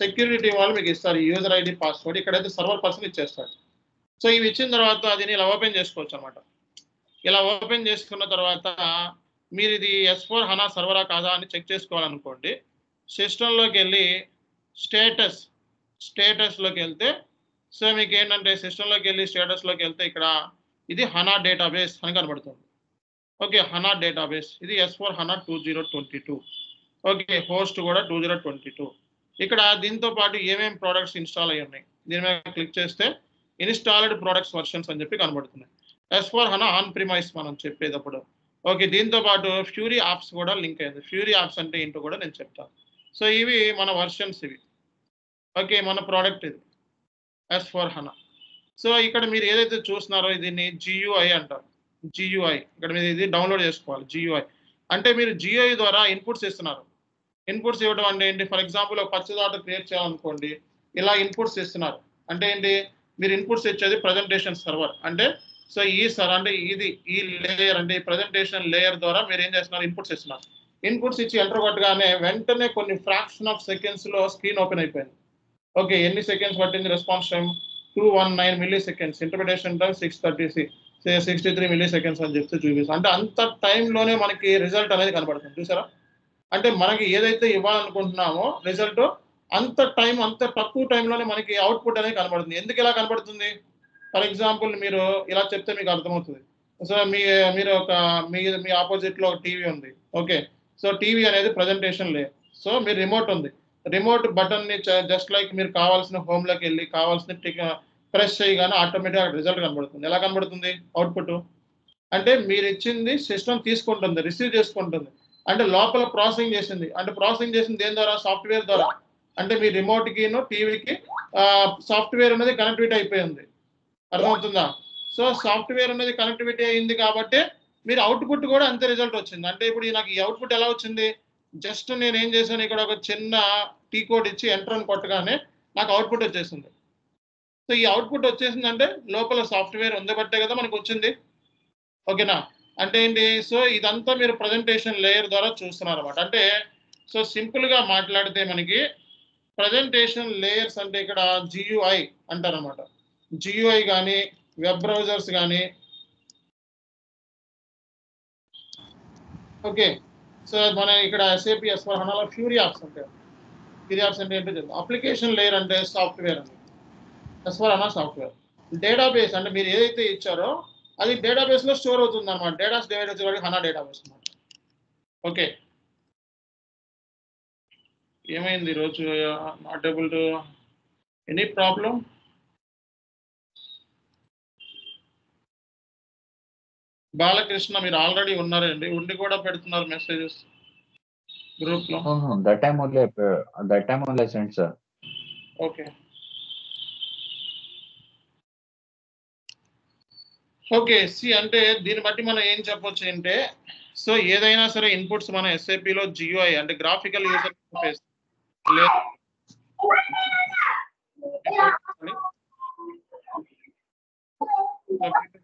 సెక్యూరిటీ వాళ్ళు మీకు ఇస్తారు, యూజర్ ఐడి, పాస్వర్డ్. ఇక్కడైతే సర్వర్ పర్సన్ ఇచ్చేస్తాడు. సో ఇవి ఇచ్చిన తర్వాత దీన్ని ఇలా ఓపెన్ చేసుకోవచ్చు అనమాట. ఇలా ఓపెన్ చేసుకున్న తర్వాత మీరు ఇది S4 హనా సర్వరా కాదా అని చెక్ చేసుకోవాలనుకోండి. సిస్టంలోకి వెళ్ళి స్టేటస్లోకి వెళ్తే సో మీకు ఏంటంటే సిస్టంలోకి వెళ్ళి స్టేటస్లోకి వెళ్తే ఇక్కడ ఇది హనా డేటాబేస్ అని కనబడుతుంది. ఓకే, హనా డేటాబేస్ ఇది S4 హనా 2022. ఓకే, హోస్ట్ కూడా 2022. ఇక్కడ దీంతో పాటు ఏమేమి ప్రోడక్ట్స్ ఇన్స్టాల్ అయ్యి ఉన్నాయి దీని మీద క్లిక్ చేస్తే ఇన్స్టాల్డ్ ప్రోడక్ట్స్ వర్షన్స్ అని చెప్పి కనబడుతున్నాయి. S4 హనా ఆన్ ప్రిమైస్ మనం చెప్పేటప్పుడు. ఓకే, దీంతో పాటు ఫ్యూరీ యాప్స్ కూడా లింక్ అయింది. ఫ్యూరీ యాప్స్ అంటే ఏంటో కూడా నేను చెప్తాను. సో ఇవి మన వర్షన్స్ ఇవి. ఓకే, మన ప్రోడక్ట్ ఇది S4 హనా. సో ఇక్కడ మీరు ఏదైతే చూస్తున్నారో దీన్ని GUI అంటారు. GUI ఇక్కడ మీరు ఇది డౌన్లోడ్ చేసుకోవాలి. GUI అంటే మీరు GUI ద్వారా ఇన్పుట్స్ ఇస్తున్నారు. ఇన్పుట్స్ ఇవ్వడం అంటే ఏంటి, ఫర్ ఎగ్జాంపుల్ ఒక పచ్చ దాట క్రియేట్ చేయాలనుకోండి, ఇలా ఇన్పుట్స్ ఇస్తున్నారు. అంటే ఏంటి, మీరు ఇన్పుట్స్ ఇచ్చేది ప్రజెంటేషన్ సర్వర్. అంటే సో అంటే ఈ లేయర్ అంటే ఈ ప్రజెంటేషన్ లేయర్ ద్వారా మీరు ఏం చేస్తున్నారు, ఇన్పుట్స్ ఇస్తున్నారు. ఇన్పుట్స్ ఇచ్చి ఎంటర్ కొట్టగానే వెంటనే కొన్ని ఫ్రాక్షన్ ఆఫ్ సెకండ్స్లో స్క్రీన్ ఓపెన్ అయిపోయింది. ఓకే, ఎన్ని సెకండ్స్ పట్టింది, response time 219 milli seconds, interpretation time 63 milli seconds అని చెప్తే చూపిస్తాం. అంటే అంత టైంలోనే మనకి రిజల్ట్ అనేది కనబడుతుంది. చూసారా, అంటే మనకి ఏదైతే ఇవ్వాలనుకుంటున్నామో రిజల్ట్ అంత తక్కువ టైంలోనే మనకి అవుట్పుట్ అనేది కనబడుతుంది. ఎందుకు ఇలా కనబడుతుంది, ఫర్ ఎగ్జాంపుల్ మీరు ఇలా చెప్తే మీకు అర్థమవుతుంది. సో మీ ఆపోజిట్లో ఒక టీవీ ఉంది. ఓకే, సో టీవీ అనేది ప్రజెంటేషన్ లేదు. సో మీరు రిమోట్ ఉంది, రిమోట్ బటన్ని జస్ట్ లైక్ మీరు కావాల్సిన హోమ్లోకి వెళ్ళి కావాల్సిన ప్రెస్ చేయగానే ఆటోమేటిక్గా రిజల్ట్ కనబడుతుంది. ఎలా కనబడుతుంది, అవుట్పుట్. అంటే మీరు ఇచ్చింది సిస్టమ్ తీసుకుంటుంది, రిసీవ్ చేసుకుంటుంది. అంటే లోపల ప్రాసెసింగ్ చేసింది. అంటే ప్రాసెసింగ్ చేసింది దేని ద్వారా, సాఫ్ట్వేర్ ద్వారా. అంటే మీ రిమోట్కి టీవీకి సాఫ్ట్వేర్ అనేది కనెక్టివిటీ అయిపోయింది. అర్థమవుతుందా? సో సాఫ్ట్వేర్ అనేది కనెక్టివిటీ అయింది కాబట్టి మీరు అవుట్పుట్ కూడా అంతే రిజల్ట్ వచ్చింది. అంటే ఇప్పుడు నాకు ఈ అవుట్పుట్ ఎలా వచ్చింది, జస్ట్ నేను ఏం చేశాను, ఇక్కడ ఒక చిన్న టీ కోడ్ ఇచ్చి ఎంటర్ అని కొట్టగానే నాకు అవుట్పుట్ వచ్చేసింది. సో ఈ అవుట్పుట్ వచ్చేసిందంటే లోపల సాఫ్ట్వేర్ ఉంది బట్టే కదా మనకు వచ్చింది. ఓకేనా, అంటే ఏంటి? సో ఇదంతా మీరు ప్రజెంటేషన్ లేయర్ ద్వారా చూస్తున్నారు అనమాట. అంటే సో సింపుల్గా మాట్లాడితే మనకి ప్రజెంటేషన్ లేయర్స్ అంటే ఇక్కడ జియుఐ అంటారనమాట. జియుఐ కానీ వెబ్ బ్రౌజర్స్ కానీ ఓకే. సో మన ఇక్కడ ఎస్ఏపి S/4HANAలో ఫ్యూరీ యాప్స్ ఉంటాయి. ఫ్యూరీ యాప్స్ అంటే ఏంటో చెప్తాం. అప్లికేషన్ లేయర్ అంటే సాఫ్ట్వేర్ అండి. S/4HANA software. డేటాబేస్ అంటే మీరు ఏదైతే ఇచ్చారో అది డేటాబేస్లో స్టోర్ అవుతుంది అనమాట. డేటాస్ డివైడ్ వచ్చేవాడికి HANA డేటాబేస్ అనమాట. ఓకే. ఏమైంది ఈరోజు? Not able to any problem? Balakrishna మీరు ఆల్రెడీ ఉన్నారండి, ఉండి కూడా పెడుతున్నారు మెసేజెస్ గ్రూప్ లో. That time only I sent, sir. Okay okay. సి అంటే దీన్ని బట్టి మనం ఏం చెప్పొచ్చు అంటే సో ఏదైనా సరే ఇన్పుట్స్ మన ఎస్ఏపిలో జియుఐ అంటే గ్రాఫికల్ యూజర్ ఇంటర్ఫేస్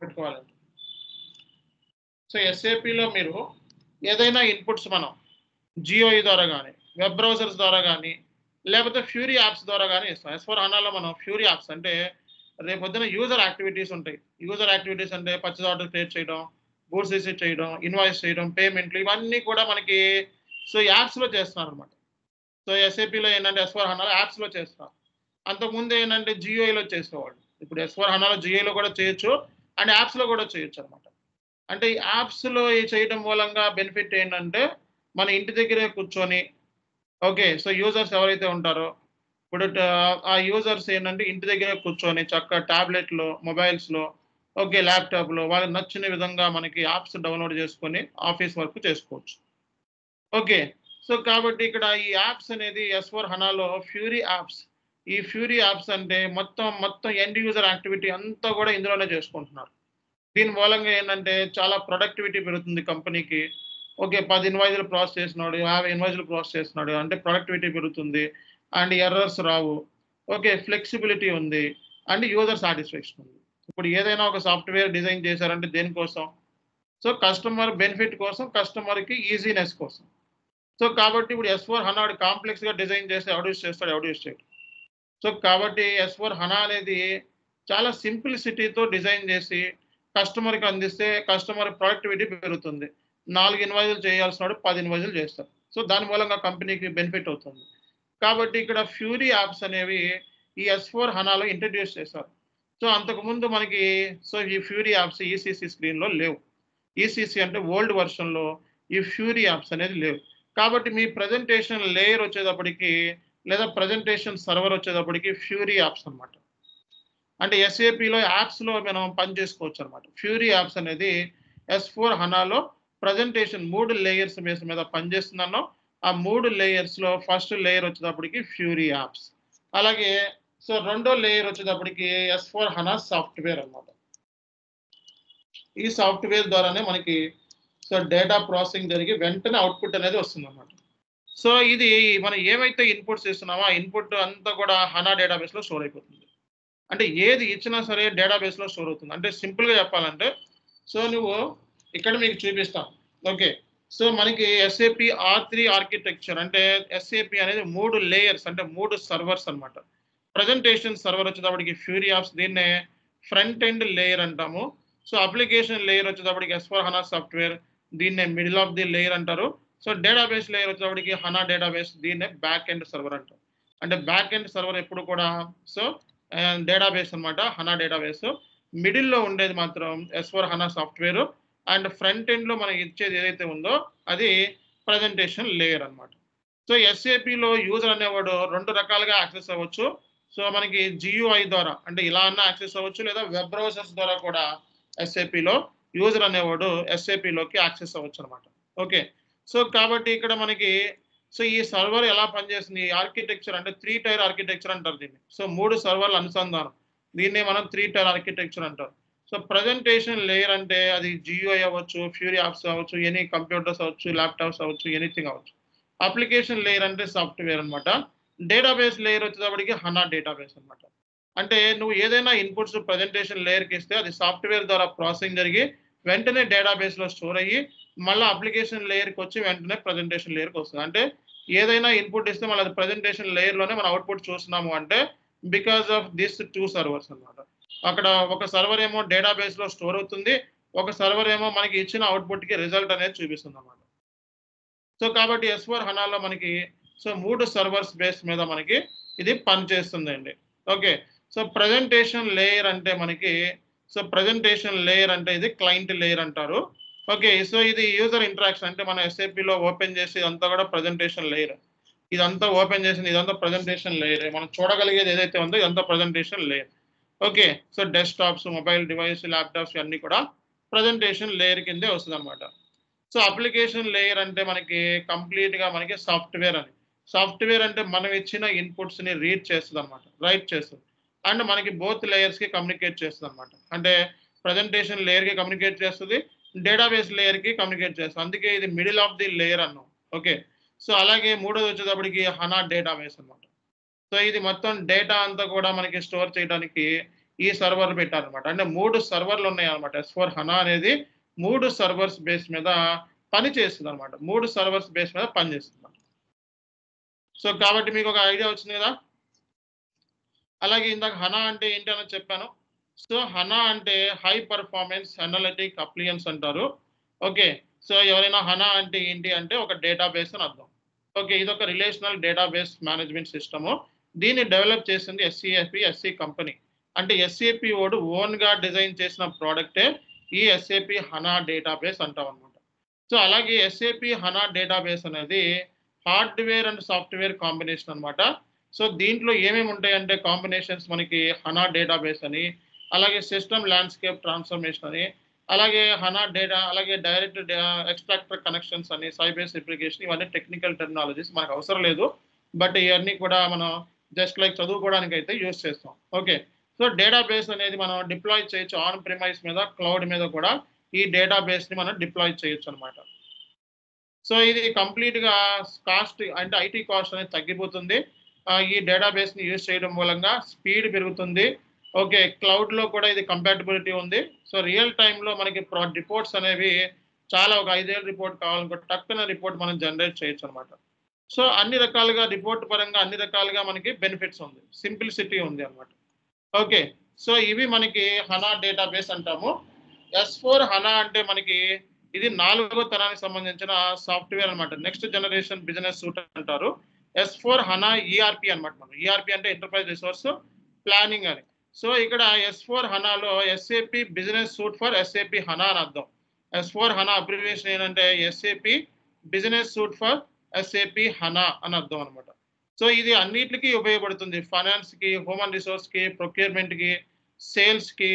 పెట్టుకోవాలండి. సో ఎస్ఏపిలో మీరు ఏదైనా ఇన్పుట్స్ మనం జియోఐ ద్వారా కానీ వెబ్ బ్రౌజర్స్ ద్వారా కానీ లేకపోతే ఫ్యూరీ యాప్స్ ద్వారా కానీ ఇస్తాం. S/4HANAలో మనం ఫ్యూరీ యాప్స్ అంటే రేపొద్దున యూజర్ యాక్టివిటీస్ ఉంటాయి. యూజర్ యాక్టివిటీస్ అంటే పర్చేజ్ ఆర్డర్ క్రియేట్ చేయడం, గూడ్స్ రిసీవ్ చేయడం, ఇన్వాయిస్ చేయడం, పేమెంట్లు ఇవన్నీ కూడా మనకి సో యాప్స్లో చేస్తున్నారు అనమాట. సో ఎస్ఏపిలో ఏంటంటే S/4HANAలో యాప్స్లో చేస్తున్నారు. అంతకుముందు ఏంటంటే జియోఐలో చేసేవాళ్ళు. ఇప్పుడు S/4HANAలో జియోఐలో కూడా చేయొచ్చు అండ్ యాప్స్లో కూడా చేయొచ్చు అనమాట. అంటే ఈ యాప్స్లో చేయడం మూలంగా బెనిఫిట్ ఏంటంటే మన ఇంటి దగ్గరే కూర్చొని ఓకే. సో యూజర్స్ ఎవరైతే ఉంటారో ఇప్పుడు ఆ యూజర్స్ ఏంటంటే ఇంటి దగ్గరే కూర్చొని చక్కగా ట్యాబ్లెట్లో, మొబైల్స్లో ఓకే ల్యాప్టాప్లో వాళ్ళకి నచ్చిన విధంగా మనకి యాప్స్ డౌన్లోడ్ చేసుకొని ఆఫీస్ వర్క్ చేసుకోవచ్చు. ఓకే. సో కాబట్టి ఇక్కడ ఈ యాప్స్ అనేది S/4HANAలో ఫ్యూరీ యాప్స్. ఈ ఫ్యూరీ యాప్స్ అంటే మొత్తం ఎండ్ యూజర్ యాక్టివిటీ అంతా కూడా ఇందులోనే చేసుకుంటున్నారు. దీని మూలంగా ఏంటంటే చాలా ప్రొడక్టివిటీ పెరుగుతుంది కంపెనీకి. ఓకే 10 ఇన్వాయిస్లు ప్రాసెస్ చేసినాడు, 50 ఇన్వాయిస్లు ప్రాసెస్ చేస్తున్నాడు అంటే ప్రొడక్టివిటీ పెరుగుతుంది and errors Rao. Okay flexibility ఉంది అండ్ యూజర్ సాటిస్ఫాక్షన్ ఉంది. ఇప్పుడు ఏదైనా ఒక సాఫ్ట్వేర్ డిజైన్ చేశారంటే దేనికోసం? సో కస్టమర్ బెనిఫిట్ కోసం, కస్టమర్కి ఈజీనెస్ కోసం. సో కాబట్టి ఇప్పుడు S/4HANA కాంప్లెక్స్గా డిజైన్ చేస్తే ఎవడు యూస్ చేస్తాడు, ఎవడు యూస్ చేయడు. సో కాబట్టి S/4HANA అనేది చాలా సింప్లిసిటీతో డిజైన్ చేసి కస్టమర్కి అందిస్తే కస్టమర్ ప్రొడక్టివిటీ పెరుగుతుంది. 4 ఇన్వాయిస్లు చేయాల్సిన 10 ఇన్వాయిస్లు చేస్తారు. సో దాని మూలంగా కంపెనీకి బెనిఫిట్ అవుతుంది. కాబట్టి ఇక్కడ ఫ్యూరీ యాప్స్ అనేవి ఈ S/4HANAలో ఇంట్రడ్యూస్ చేశారు. సో అంతకుముందు మనకి సో ఈ ఫ్యూరీ యాప్స్ ఈసీసీ స్క్రీన్లో లేవు. ఈసీసీ అంటే ఓల్డ్ వర్షన్లో ఈ ఫ్యూరీ యాప్స్ అనేది లేవు. కాబట్టి మీ ప్రజెంటేషన్ లేయర్ వచ్చేటప్పటికి లేదా ప్రజెంటేషన్ సర్వర్ వచ్చేటప్పటికి ఫ్యూరీ యాప్స్ అనమాట. అంటే ఎస్ఏపిలో యాప్స్లో మనం పని చేసుకోవచ్చు అనమాట. ఫ్యూరీ యాప్స్ అనేది S/4HANAలో ప్రజెంటేషన్ 3 లేయర్స్ మీద పనిచేస్తున్నాను. ఆ 3 లేయర్స్లో ఫస్ట్ లేయర్ వచ్చేటప్పటికి ఫ్యూరీ యాప్స్. అలాగే సో రెండో లేయర్ వచ్చేటప్పటికి S/4HANA సాఫ్ట్వేర్ అనమాట. ఈ సాఫ్ట్వేర్ ద్వారానే మనకి సో డేటా ప్రాసెసింగ్ జరిగి వెంటనే అవుట్పుట్ అనేది వస్తుంది అనమాట. సో ఇది మనం ఏమైతే ఇన్పుట్స్ ఇస్తున్నామో ఆ ఇన్పుట్ అంతా కూడా HANA డేటాబేస్లో స్టోర్ అయిపోతుంది. అంటే ఏది ఇచ్చినా సరే డేటాబేస్లో స్టోర్ అవుతుంది. అంటే సింపుల్గా చెప్పాలంటే సో నువ్వు ఇక్కడ మీకు చూపిస్తాను. ఓకే. సో మనకి ఎస్ఏపి R3 ఆర్కిటెక్చర్ అంటే ఎస్ఏపి అనేది 3 లేయర్స్ అంటే 3 సర్వర్స్ అనమాట. ప్రజెంటేషన్ సర్వర్ వచ్చేటప్పటికి ఫ్యూరీ యాప్స్, దీన్నే ఫ్రంట్ ఎండ్ లేయర్ అంటాము. సో అప్లికేషన్ లేయర్ వచ్చేటప్పటికి S/4HANA సాఫ్ట్వేర్, దీన్నే మిడిల్ ఆఫ్ ది లేయర్ అంటారు. సో డేటాబేస్ లేయర్ వచ్చేటప్పటికి HANA డేటాబేస్, దీన్నే బ్యాక్ ఎండ్ సర్వర్ అంటారు. అంటే బ్యాక్ ఎండ్ సర్వర్ ఎప్పుడు కూడా సో డేటాబేస్ అనమాట, HANA డేటాబేస్. మిడిల్లో ఉండేది మాత్రం S/4HANA సాఫ్ట్వేర్ అండ్ ఫ్రంట్ ఎండ్లో మనం ఇచ్చేది ఏదైతే ఉందో అది ప్రజెంటేషన్ లేయర్ అనమాట. సో ఎస్ఏపిలో యూజర్ అనేవాడు 2 రకాలుగా యాక్సెస్ అవ్వచ్చు. సో మనకి జియుఐ ద్వారా అంటే ఇలా అన్న యాక్సెస్ అవ్వచ్చు, లేదా వెబ్ బ్రౌజర్స్ ద్వారా కూడా ఎస్ఏపిలో యూజర్ అనేవాడు ఎస్ఏపిలోకి యాక్సెస్ అవ్వచ్చు అనమాట. ఓకే. సో కాబట్టి ఇక్కడ మనకి సో ఈ సర్వర్ ఎలా పనిచేస్తుంది, ఆర్కిటెక్చర్ అంటే 3 టైర్ ఆర్కిటెక్చర్ అంటారు దీన్ని. సో 3 సర్వర్ల అనుసంధానం, దీన్నే మనం 3 టైర్ ఆర్కిటెక్చర్ అంటారు. సో ప్రజెంటేషన్ లేయర్ అంటే అది జియుఐ అవ్వచ్చు, ఫ్యూరీ యాప్స్ అవ్వచ్చు, ఎనీ కంప్యూటర్స్ అవ్వచ్చు, ల్యాప్టాప్స్ అవ్వచ్చు, ఎనీథింగ్ అవ్వచ్చు. అప్లికేషన్ లేయర్ అంటే సాఫ్ట్వేర్ అనమాట. డేటాబేస్ లేయర్ వచ్చేటప్పటికి HANA డేటాబేస్ అనమాట. అంటే నువ్వు ఏదైనా ఇన్పుట్స్ ప్రజెంటేషన్ లేయర్కి ఇస్తే అది సాఫ్ట్వేర్ ద్వారా ప్రాసెసింగ్ జరిగి వెంటనే డేటాబేస్లో స్టోర్ అయ్యి మళ్ళీ అప్లికేషన్ లేయర్కి వచ్చి వెంటనే ప్రజెంటేషన్ లేయర్కి వస్తుంది. అంటే ఏదైనా ఇన్పుట్ ఇస్తే మళ్ళీ అది ప్రజెంటేషన్ లేయర్లోనే మనం అవుట్పుట్ చూస్తున్నాము అంటే బికాస్ ఆఫ్ దిస్ 2 సర్వర్స్ అన్నమాట. అక్కడ ఒక సర్వర్ ఏమో డేటాబేస్లో స్టోర్ అవుతుంది, ఒక సర్వర్ ఏమో మనకి ఇచ్చిన అవుట్పుట్కి రిజల్ట్ అనేది చూపిస్తుంది అన్నమాట. సో కాబట్టి S4 హనాలో మనకి సో 3 సర్వర్స్ బేస్ మీద మనకి ఇది పనిచేస్తుందండి. ఓకే, సో ప్రజెంటేషన్ లేయర్ అంటే మనకి సో ప్రజెంటేషన్ లేయర్ అంటే ఇది క్లయింట్ లేయర్ అంటారు. ఓకే, సో ఇది యూజర్ ఇంటరాక్షన్ అంటే మన ఎస్ఏపిలో ఓపెన్ చేసి ఇదంతా కూడా ప్రజెంటేషన్ లేయర్. ఇదంతా ఓపెన్ చేసింది ఇదంతా ప్రజెంటేషన్ లేయర్. మనం చూడగలిగేది ఏదైతే ఉందో ఇదంతా presentation layer. Okay, so desktops, mobile device, laptops అన్నీ కూడా ప్రజెంటేషన్ లేయర్ కిందే వస్తుంది అనమాట. సో అప్లికేషన్ లేయర్ అంటే మనకి కంప్లీట్గా మనకి సాఫ్ట్వేర్ అని. సాఫ్ట్వేర్ అంటే మనం ఇచ్చిన ఇన్పుట్స్ని రీడ్ చేస్తుంది అనమాట, రైట్ చేస్తుంది. అండ్ మనకి బోత్ లేయర్స్కి కమ్యూనికేట్ చేస్తుంది అనమాట. అంటే ప్రజెంటేషన్ లేయర్కి కమ్యూనికేట్ చేస్తుంది, డేటాబేస్ లేయర్కి కమ్యూనికేట్ చేస్తుంది. అందుకే ఇది మిడిల్ ఆఫ్ ది లేయర్ అన్నాం. ఓకే, సో అలాగే మూడోది వచ్చేటప్పటికి హనా డేటాబేస్ అనమాట. సో ఇది మొత్తం డేటా అంతా కూడా మనకి స్టోర్ చేయడానికి ఈ సర్వర్ పెట్టారనమాట. అంటే 3 సర్వర్లు ఉన్నాయి అనమాట. S4 హనా అనేది 3 సర్వర్స్ బేస్ మీద పని చేస్తుంది అనమాట. 3 సర్వర్స్ బేస్ మీద పనిచేస్తుంది. సో కాబట్టి మీకు ఒక ఐడియా వచ్చింది కదా. అలాగే ఇందాక హనా అంటే ఏంటి అని చెప్పాను. సో హనా అంటే హై పర్ఫార్మెన్స్ అనలిటిక్ అప్లియన్స్ అంటారు. ఓకే, సో ఎవరైనా హనా అంటే ఏంటి అంటే ఒక డేటాబేస్ అని అర్థం. ఓకే, ఇది ఒక రిలేషనల్ డేటాబేస్ మేనేజ్మెంట్ సిస్టము. దీన్ని డెవలప్ చేసింది ఎస్సీ కంపెనీ. అంటే ఎస్ఏపి ఓడు ఓన్గా డిజైన్ చేసిన ప్రోడక్టే ఈ ఎస్ఏపి హనా డేటాబేస్ అంటాం అనమాట. సో అలాగే ఎస్ఏపి హనా డేటాబేస్ అనేది హార్డ్వేర్ అండ్ సాఫ్ట్వేర్ కాంబినేషన్ అనమాట. సో దీంట్లో ఏమేమి ఉంటాయంటే కాంబినేషన్స్ మనకి హనా డేటాబేస్ అని, అలాగే సిస్టమ్ ల్యాండ్స్కేప్ ట్రాన్స్ఫర్మేషన్ అని, అలాగే హనా డేటా, అలాగే డైరెక్ట్ ఎక్స్ట్రాక్టర్ కనెక్షన్స్ అని, సైబేస్ అప్లికేషన్, ఇవన్నీ టెక్నికల్ టెర్మినాలజీస్ మనకు అవసరం లేదు. బట్ ఇవన్నీ కూడా మనం జస్ట్ లైక్ చదువుకోవడానికి అయితే యూజ్ చేస్తాం. ఓకే, సో డేటాబేస్ అనేది మనం డిప్లాయ్ చేయొచ్చు ఆన్ ప్రిమైస్ మీద, క్లౌడ్ మీద కూడా ఈ డేటాబేస్ని మనం డిప్లాయ్ చేయొచ్చు అనమాట. సో ఇది కంప్లీట్గా కాస్ట్ అంటే ఐటీ కాస్ట్ అనేది తగ్గిపోతుంది. ఈ డేటాబేస్ని యూజ్ చేయడం మూలంగా స్పీడ్ పెరుగుతుంది. ఓకే, క్లౌడ్లో కూడా ఇది కంపాటబిలిటీ ఉంది. సో రియల్ టైంలో మనకి రిపోర్ట్స్ అనేవి చాలా ఒక 5 ఏళ్ళ రిపోర్ట్ కావాలనుకుంటే టక్కున రిపోర్ట్ మనం జనరేట్ చేయొచ్చు అనమాట. సో అన్ని రకాలుగా రిపోర్ట్ పరంగా అన్ని రకాలుగా మనకి బెనిఫిట్స్ ఉంది, సింప్లిసిటీ ఉంది అనమాట. ఓకే, సో ఇవి మనకి హనా డేటాబేస్ అంటాము. S4 హనా అంటే మనకి ఇది 4వ తరానికి సంబంధించిన సాఫ్ట్వేర్ అనమాట. నెక్స్ట్ జనరేషన్ బిజినెస్ సూట్ అంటారు. S4 హనా ఈఆర్పి అనమాట. మనం ఈఆర్పి అంటే ఎంటర్ప్రైజ్ రిసోర్స్ ప్లానింగ్ అని. సో ఇక్కడ S4 హనాలో SAP business suite for SAP HANA అని అర్థం. S4 హనా అబ్రివియేషన్ ఏంటంటే SAP business suite for SAP HANA అని అర్థం అనమాట. సో ఇది అన్నిటికీ ఉపయోగపడుతుంది. ఫైనాన్స్కి, హ్యూమన్ రిసోర్స్కి, ప్రొక్యూర్మెంట్కి, సేల్స్కి,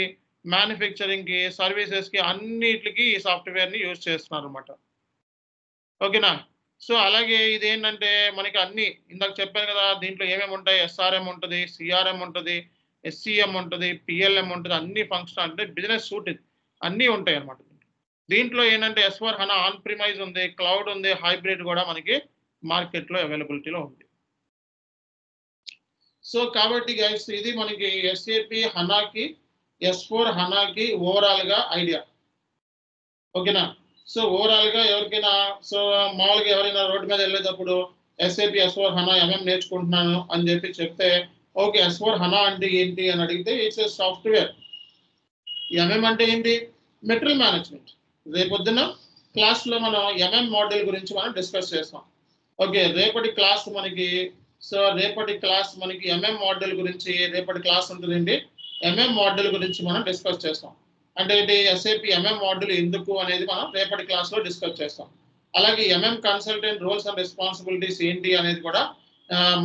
మ్యానుఫ్యాక్చరింగ్కి, సర్వీసెస్కి అన్నిటికి ఈ సాఫ్ట్వేర్ని యూజ్ చేస్తున్నారు అనమాట. ఓకేనా. సో అలాగే ఇది ఏంటంటే మనకి అన్ని ఇందాక చెప్పాను కదా, దీంట్లో ఏమేమి ఉంటాయి, SRM ఉంటుంది, CRM ఉంటుంది, SCM ఉంటుంది, PLM ఉంటుంది, అన్ని ఫంక్షన్ అంటే బిజినెస్ సూట్ అన్నీ ఉంటాయి అనమాట. దీంట్లో ఏంటంటే S4 హనా ఆన్ ప్రిమైజ్ ఉంది, క్లౌడ్ ఉంది, హైబ్రిడ్ కూడా మనకి మార్కెట్లో అవైలబిలిటీలో ఉంది. సో కాబట్టి గైస్ ఇది మనకి ఎస్ఏపి హనాకి, S4 హనాకి ఓవరాల్గా ఐడియా. ఓకేనా. సో ఓవరాల్గా ఎవరికైనా సో మామూలుగా ఎవరైనా రోడ్డు మీద వెళ్ళేటప్పుడు ఎస్ఏపి S4 హనా నేర్చుకుంటున్నాను అని చెప్పి చెప్తే ఓకే S4 హనా అంటే ఏంటి అని అడిగితే ఇట్స్ ఏ సాఫ్ట్వేర్. అంటే ఏంటి, మెటీరియల్ మేనేజ్మెంట్. రేపొద్దున క్లాస్లో మనం మోడల్ గురించి మనం డిస్కస్ చేస్తాం. ఓకే, రేపటి క్లాస్ మనకి మోడల్ గురించి రేపటి క్లాస్ ఉంటుందండి. మోడల్ గురించి మనం డిస్కస్ చేస్తాం. అంటే ఇది ఎస్ఏపి మోడల్ ఎందుకు అనేది మనం రేపటి క్లాస్లో డిస్కస్ చేస్తాం. అలాగే కన్సల్టెంట్ రోల్స్ అండ్ రెస్పాన్సిబిలిటీస్ ఏంటి అనేది కూడా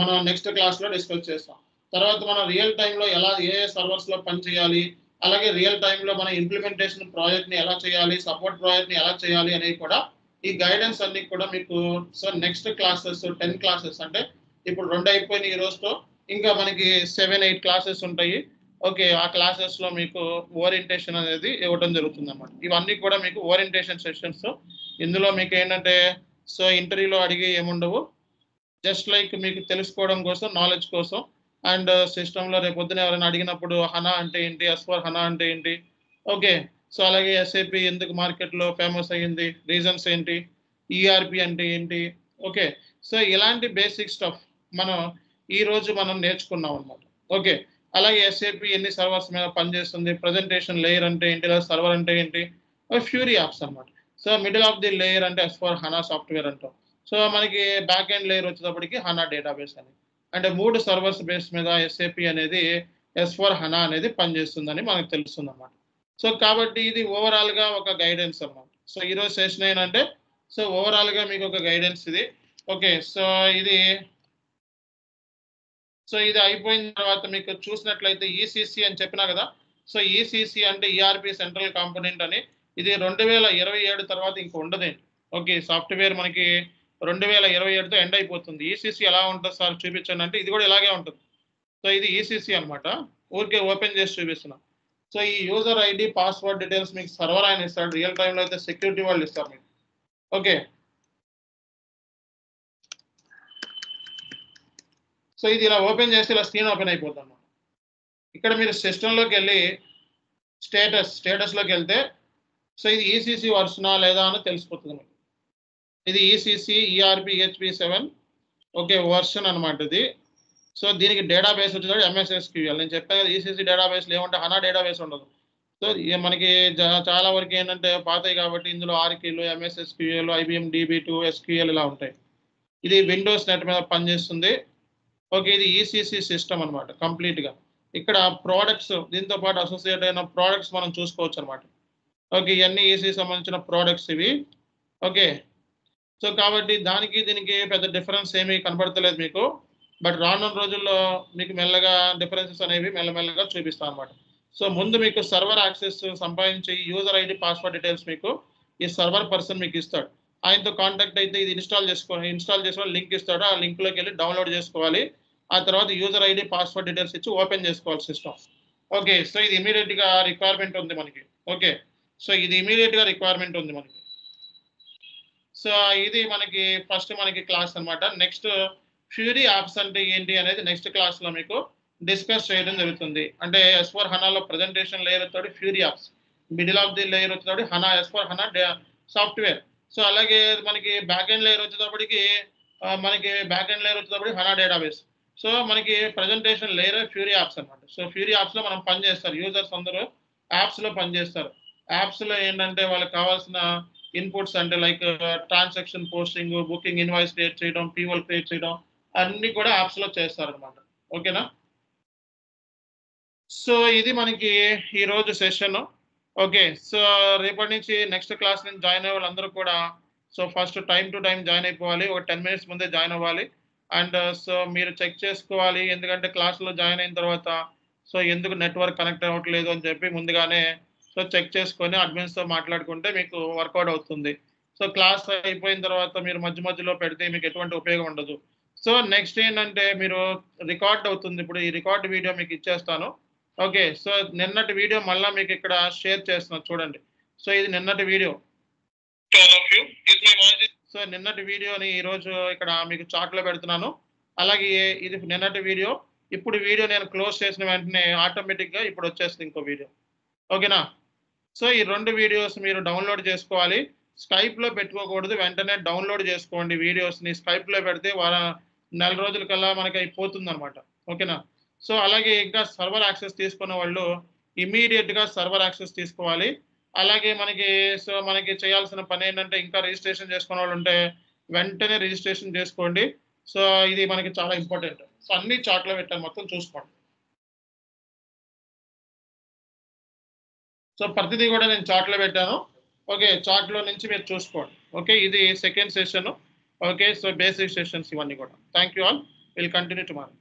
మనం నెక్స్ట్ క్లాస్లో డిస్కస్ చేస్తాం. తర్వాత మనం రియల్ టైంలో ఎలా ఏ సర్వర్స్లో పనిచేయాలి, అలాగే రియల్ టైంలో మన ఇంప్లిమెంటేషన్ ప్రాజెక్ట్ని ఎలా చేయాలి, సపోర్ట్ ప్రాజెక్ట్ని ఎలా చేయాలి అనేది కూడా ఈ గైడెన్స్ అన్ని కూడా మీకు సో నెక్స్ట్ క్లాసెస్ 10 క్లాసెస్ అంటే ఇప్పుడు 2 అయిపోయినాయి ఈ రోజుతో, ఇంకా మనకి 7-8 క్లాసెస్ ఉంటాయి. ఓకే, ఆ క్లాసెస్లో మీకు ఓరియంటేషన్ అనేది ఇవ్వడం జరుగుతుంది అన్నమాట. ఇవన్నీ కూడా మీకు ఓరియంటేషన్ సెషన్స్. ఇందులో మీకు ఏంటంటే సో ఇంటర్వ్యూలో అడిగే ఏముండవు, జస్ట్ లైక్ మీకు తెలుసుకోవడం కోసం, నాలెడ్జ్ కోసం. అండ్ సిస్టంలో రేపు పొద్దున ఎవరైనా అడిగినప్పుడు హనా అంటే ఏంటి, S4 హనా అంటే ఏంటి, ఓకే సో అలాగే ఎస్ఏపి ఎందుకు మార్కెట్లో ఫేమస్ అయ్యింది, రీజన్స్ ఏంటి, ఈఆర్పి అంటే ఏంటి. ఓకే, సో ఇలాంటి బేసిక్ స్టఫ్ మనం ఈరోజు మనం నేర్చుకున్నాం అనమాట. ఓకే, అలాగే ఎస్ఏపి ఎన్ని సర్వర్స్ మీద పనిచేస్తుంది, ప్రజెంటేషన్ లేయర్ అంటే ఏంటి, లేదా సర్వర్ అంటే ఏంటి, ఫ్యూరీ యాప్స్ అనమాట. So middle of the layer అంటే S4 HANA సాఫ్ట్వేర్ అంటాం. సో మనకి బ్యాక్ ఎండ్ లేయర్ వచ్చేటప్పటికి HANA డేటాబేస్ అని. అంటే 3 సర్వర్స్ బేస్ మీద ఎస్ఏపి అనేది S4 HANA అనేది పనిచేస్తుందని మనకు తెలుస్తుంది అన్నమాట. సో కాబట్టి ఇది ఓవరాల్గా ఒక గైడెన్స్ అన్నమాట. సో ఈరోజు సెషన్ ఏంటంటే సో ఓవరాల్గా మీకు ఒక గైడెన్స్ ఇది. ఓకే, సో ఇది అయిపోయిన తర్వాత మీకు చూసినట్లయితే ఈసీసీ అని చెప్పినా కదా. సో ఈసీసీ అంటే ఈఆర్పి సెంట్రల్ కాంపోనెంట్ అని. ఇది 2027 తర్వాత ఇంక ఉండదండి. ఓకే, సాఫ్ట్వేర్ మనకి 2027తో ఎండ్ అయిపోతుంది. ఈసీసీ ఎలా ఉంటుంది సార్ చూపించండి అంటే ఇది కూడా ఇలాగే ఉంటుంది. సో ఇది ఈసీసీ అనమాట. ఊరికే ఓపెన్ చేసి చూపిస్తున్నా. సో ఈ యూజర్ ఐడి పాస్వర్డ్ డీటెయిల్స్ మీకు సర్వర్ ఆయన ఇస్తాడు, రియల్ టైంలో అయితే సెక్యూరిటీ వాళ్ళు ఇస్తారు మీకు. ఓకే, సో ఇది ఇలా ఓపెన్ చేస్తే ఇలా స్క్రీన్ ఓపెన్ అయిపోతుంది అన్నమాట. ఇక్కడ మీరు సిస్టంలోకి వెళ్ళి స్టేటస్లోకి వెళ్తే సో ఇది ఈసీసీ వర్షనా లేదా అని తెలిసిపోతుంది మీకు. ఇది ECC ERP HP7 okay version అనమాట ఇది. సో దీనికి డేటాబేస్ వచ్చేది MS SQL. నేను చెప్పాను కదా ఈసీసీ డేటాబేస్లో ఏమంటే HANA డేటాబేస్ ఉండదు. సో మనకి చాలా వరకు ఏంటంటే పాతాయి కాబట్టి ఇందులో ఆర్కిల్, MS SQL, IBM DB2, SQL ఇలా ఉంటాయి. ఇది విండోస్ నెట్ మీద పనిచేస్తుంది. ఓకే, ఇది ఈసీసీ సిస్టమ్ అనమాట కంప్లీట్గా. ఇక్కడ ప్రోడక్ట్స్ దీంతో పాటు అసోసియేట్ అయిన ప్రోడక్ట్స్ మనం చూసుకోవచ్చు అనమాట. ఓకే, ఇవన్నీ ఈసీ సంబంధించిన ప్రోడక్ట్స్ ఇవి. ఓకే, సో కాబట్టి దానికి దీనికి పెద్ద డిఫరెన్స్ ఏమీ కనబడతలేదు మీకు. బట్ రానున్న రోజుల్లో మీకు మెల్లగా డిఫరెన్సెస్ అనేవి మెల్లమెల్లగా చూపిస్తాం అనమాట. సో ముందు మీకు సర్వర్ యాక్సెస్ సంపాదించి యూజర్ ఐడి పాస్వర్డ్ డీటెయిల్స్ మీకు ఈ సర్వర్ పర్సన్ మీకు ఇస్తాడు. ఆయనతో కాంటాక్ట్ అయితే ఇది ఇన్స్టాల్ చేసుకొని లింక్ ఇస్తాడు. ఆ లింక్లోకి వెళ్ళి డౌన్లోడ్ చేసుకోవాలి. ఆ తర్వాత యూజర్ ఐడి పాస్వర్డ్ డీటెయిల్స్ ఇచ్చి ఓపెన్ చేసుకోవాలి సిస్టమ్. ఓకే, సో ఇది ఇమీడియట్గా రిక్వైర్మెంట్ ఉంది మనకి. ఓకే, సో ఇది ఇమీడియట్గా రిక్వైర్మెంట్ ఉంది మనకి. సో ఇది మనకి ఫస్ట్ మనకి క్లాస్ అనమాట. నెక్స్ట్ ఫ్యూరీ యాప్స్ అంటే ఏంటి అనేది నెక్స్ట్ క్లాస్లో మీకు డిస్కస్ చేయడం జరుగుతుంది. అంటే S4 HANAలో ప్రజెంటేషన్ లేయర్ వచ్చేది fury apps, middle of the layer వచ్చేది S4 HANA సాఫ్ట్వేర్. సో అలాగే మనకి బ్యాక్ ఎండ్ లేయర్ వచ్చేటప్పటికి HANA డేటాబేస్. సో మనకి ప్రజెంటేషన్ లేయర్ ఫ్యూరీ యాప్స్ అనమాట. సో ఫ్యూరీ యాప్స్లో మనం పనిచేస్తారు, యూజర్స్ అందరూ యాప్స్లో పనిచేస్తారు. యాప్స్లో ఏంటంటే వాళ్ళకి కావాల్సిన ఇన్పుట్స్ అంటే like transaction posting, booking, invoice create చేయడం, పీఓల్ క్రియేట్ చేయడం అన్నీ కూడా యాప్స్లో చేస్తారనమాట. ఓకేనా. సో ఇది మనకి ఈరోజు సెషన్. ఓకే, సో రేపటి నుంచి నెక్స్ట్ క్లాస్ నుంచి జాయిన్ అయ్యే వాళ్ళందరూ కూడా so first time to time join అయిపోవాలి. ఒక 10 minutes ముందే జాయిన్ అవ్వాలి. అండ్ సో మీరు చెక్ చేసుకోవాలి, ఎందుకంటే క్లాస్లో జాయిన్ అయిన తర్వాత సో ఎందుకు నెట్వర్క్ కనెక్ట్ అవ్వట్లేదు అని చెప్పి ముందుగానే సో చెక్ చేసుకొని అడ్మిన్స్తో మాట్లాడుకుంటే మీకు వర్కౌట్ అవుతుంది. సో క్లాస్ అయిపోయిన తర్వాత మీరు మధ్యలో పెడితే మీకు ఎటువంటి ఉపయోగం ఉండదు. సో నెక్స్ట్ ఏంటంటే మీరు రికార్డ్ అవుతుంది. ఇప్పుడు ఈ రికార్డ్ వీడియో మీకు ఇచ్చేస్తాను. ఓకే, సో నిన్నటి వీడియో మళ్ళీ మీకు ఇక్కడ షేర్ చేస్తున్నాను చూడండి. సో ఇది నిన్నటి వీడియో. సో నిన్నటి వీడియోని ఈరోజు ఇక్కడ మీకు చాట్లో పెడుతున్నాను. అలాగే ఇది నిన్నటి వీడియో. ఇప్పుడు వీడియో నేను క్లోజ్ చేసిన వెంటనే ఆటోమేటిక్గా ఇప్పుడు వచ్చేస్తుంది ఇంకో వీడియో. ఓకేనా. సో ఈ 2 వీడియోస్ మీరు డౌన్లోడ్ చేసుకోవాలి. స్కైప్లో పెట్టుకోకూడదు, వెంటనే డౌన్లోడ్ చేసుకోండి వీడియోస్ని. స్కైప్లో పెడితే నెల రోజుల కల్లా మనకి అయిపోతుంది అనమాట. ఓకేనా. సో అలాగే ఇంకా సర్వర్ యాక్సెస్ తీసుకున్న వాళ్ళు ఇమీడియట్గా సర్వర్ యాక్సెస్ తీసుకోవాలి. అలాగే మనకి చేయాల్సిన పని ఏంటంటే ఇంకా రిజిస్ట్రేషన్ చేసుకున్న వాళ్ళు ఉంటే వెంటనే రిజిస్ట్రేషన్ చేసుకోండి. సో ఇది మనకి చాలా ఇంపార్టెంట్. సో అన్ని చాట్లో పెట్టాను, మొత్తం చూసుకోండి. సో ప్రతిదీ కూడా నేను చాట్లో పెట్టాను. ఓకే, చాట్లో నుంచి మీరు చూసుకోండి. ఓకే, ఇది second session. Okay, so basic sessions ఇవన్నీ కూడా. Thank you all. Will continue tomorrow.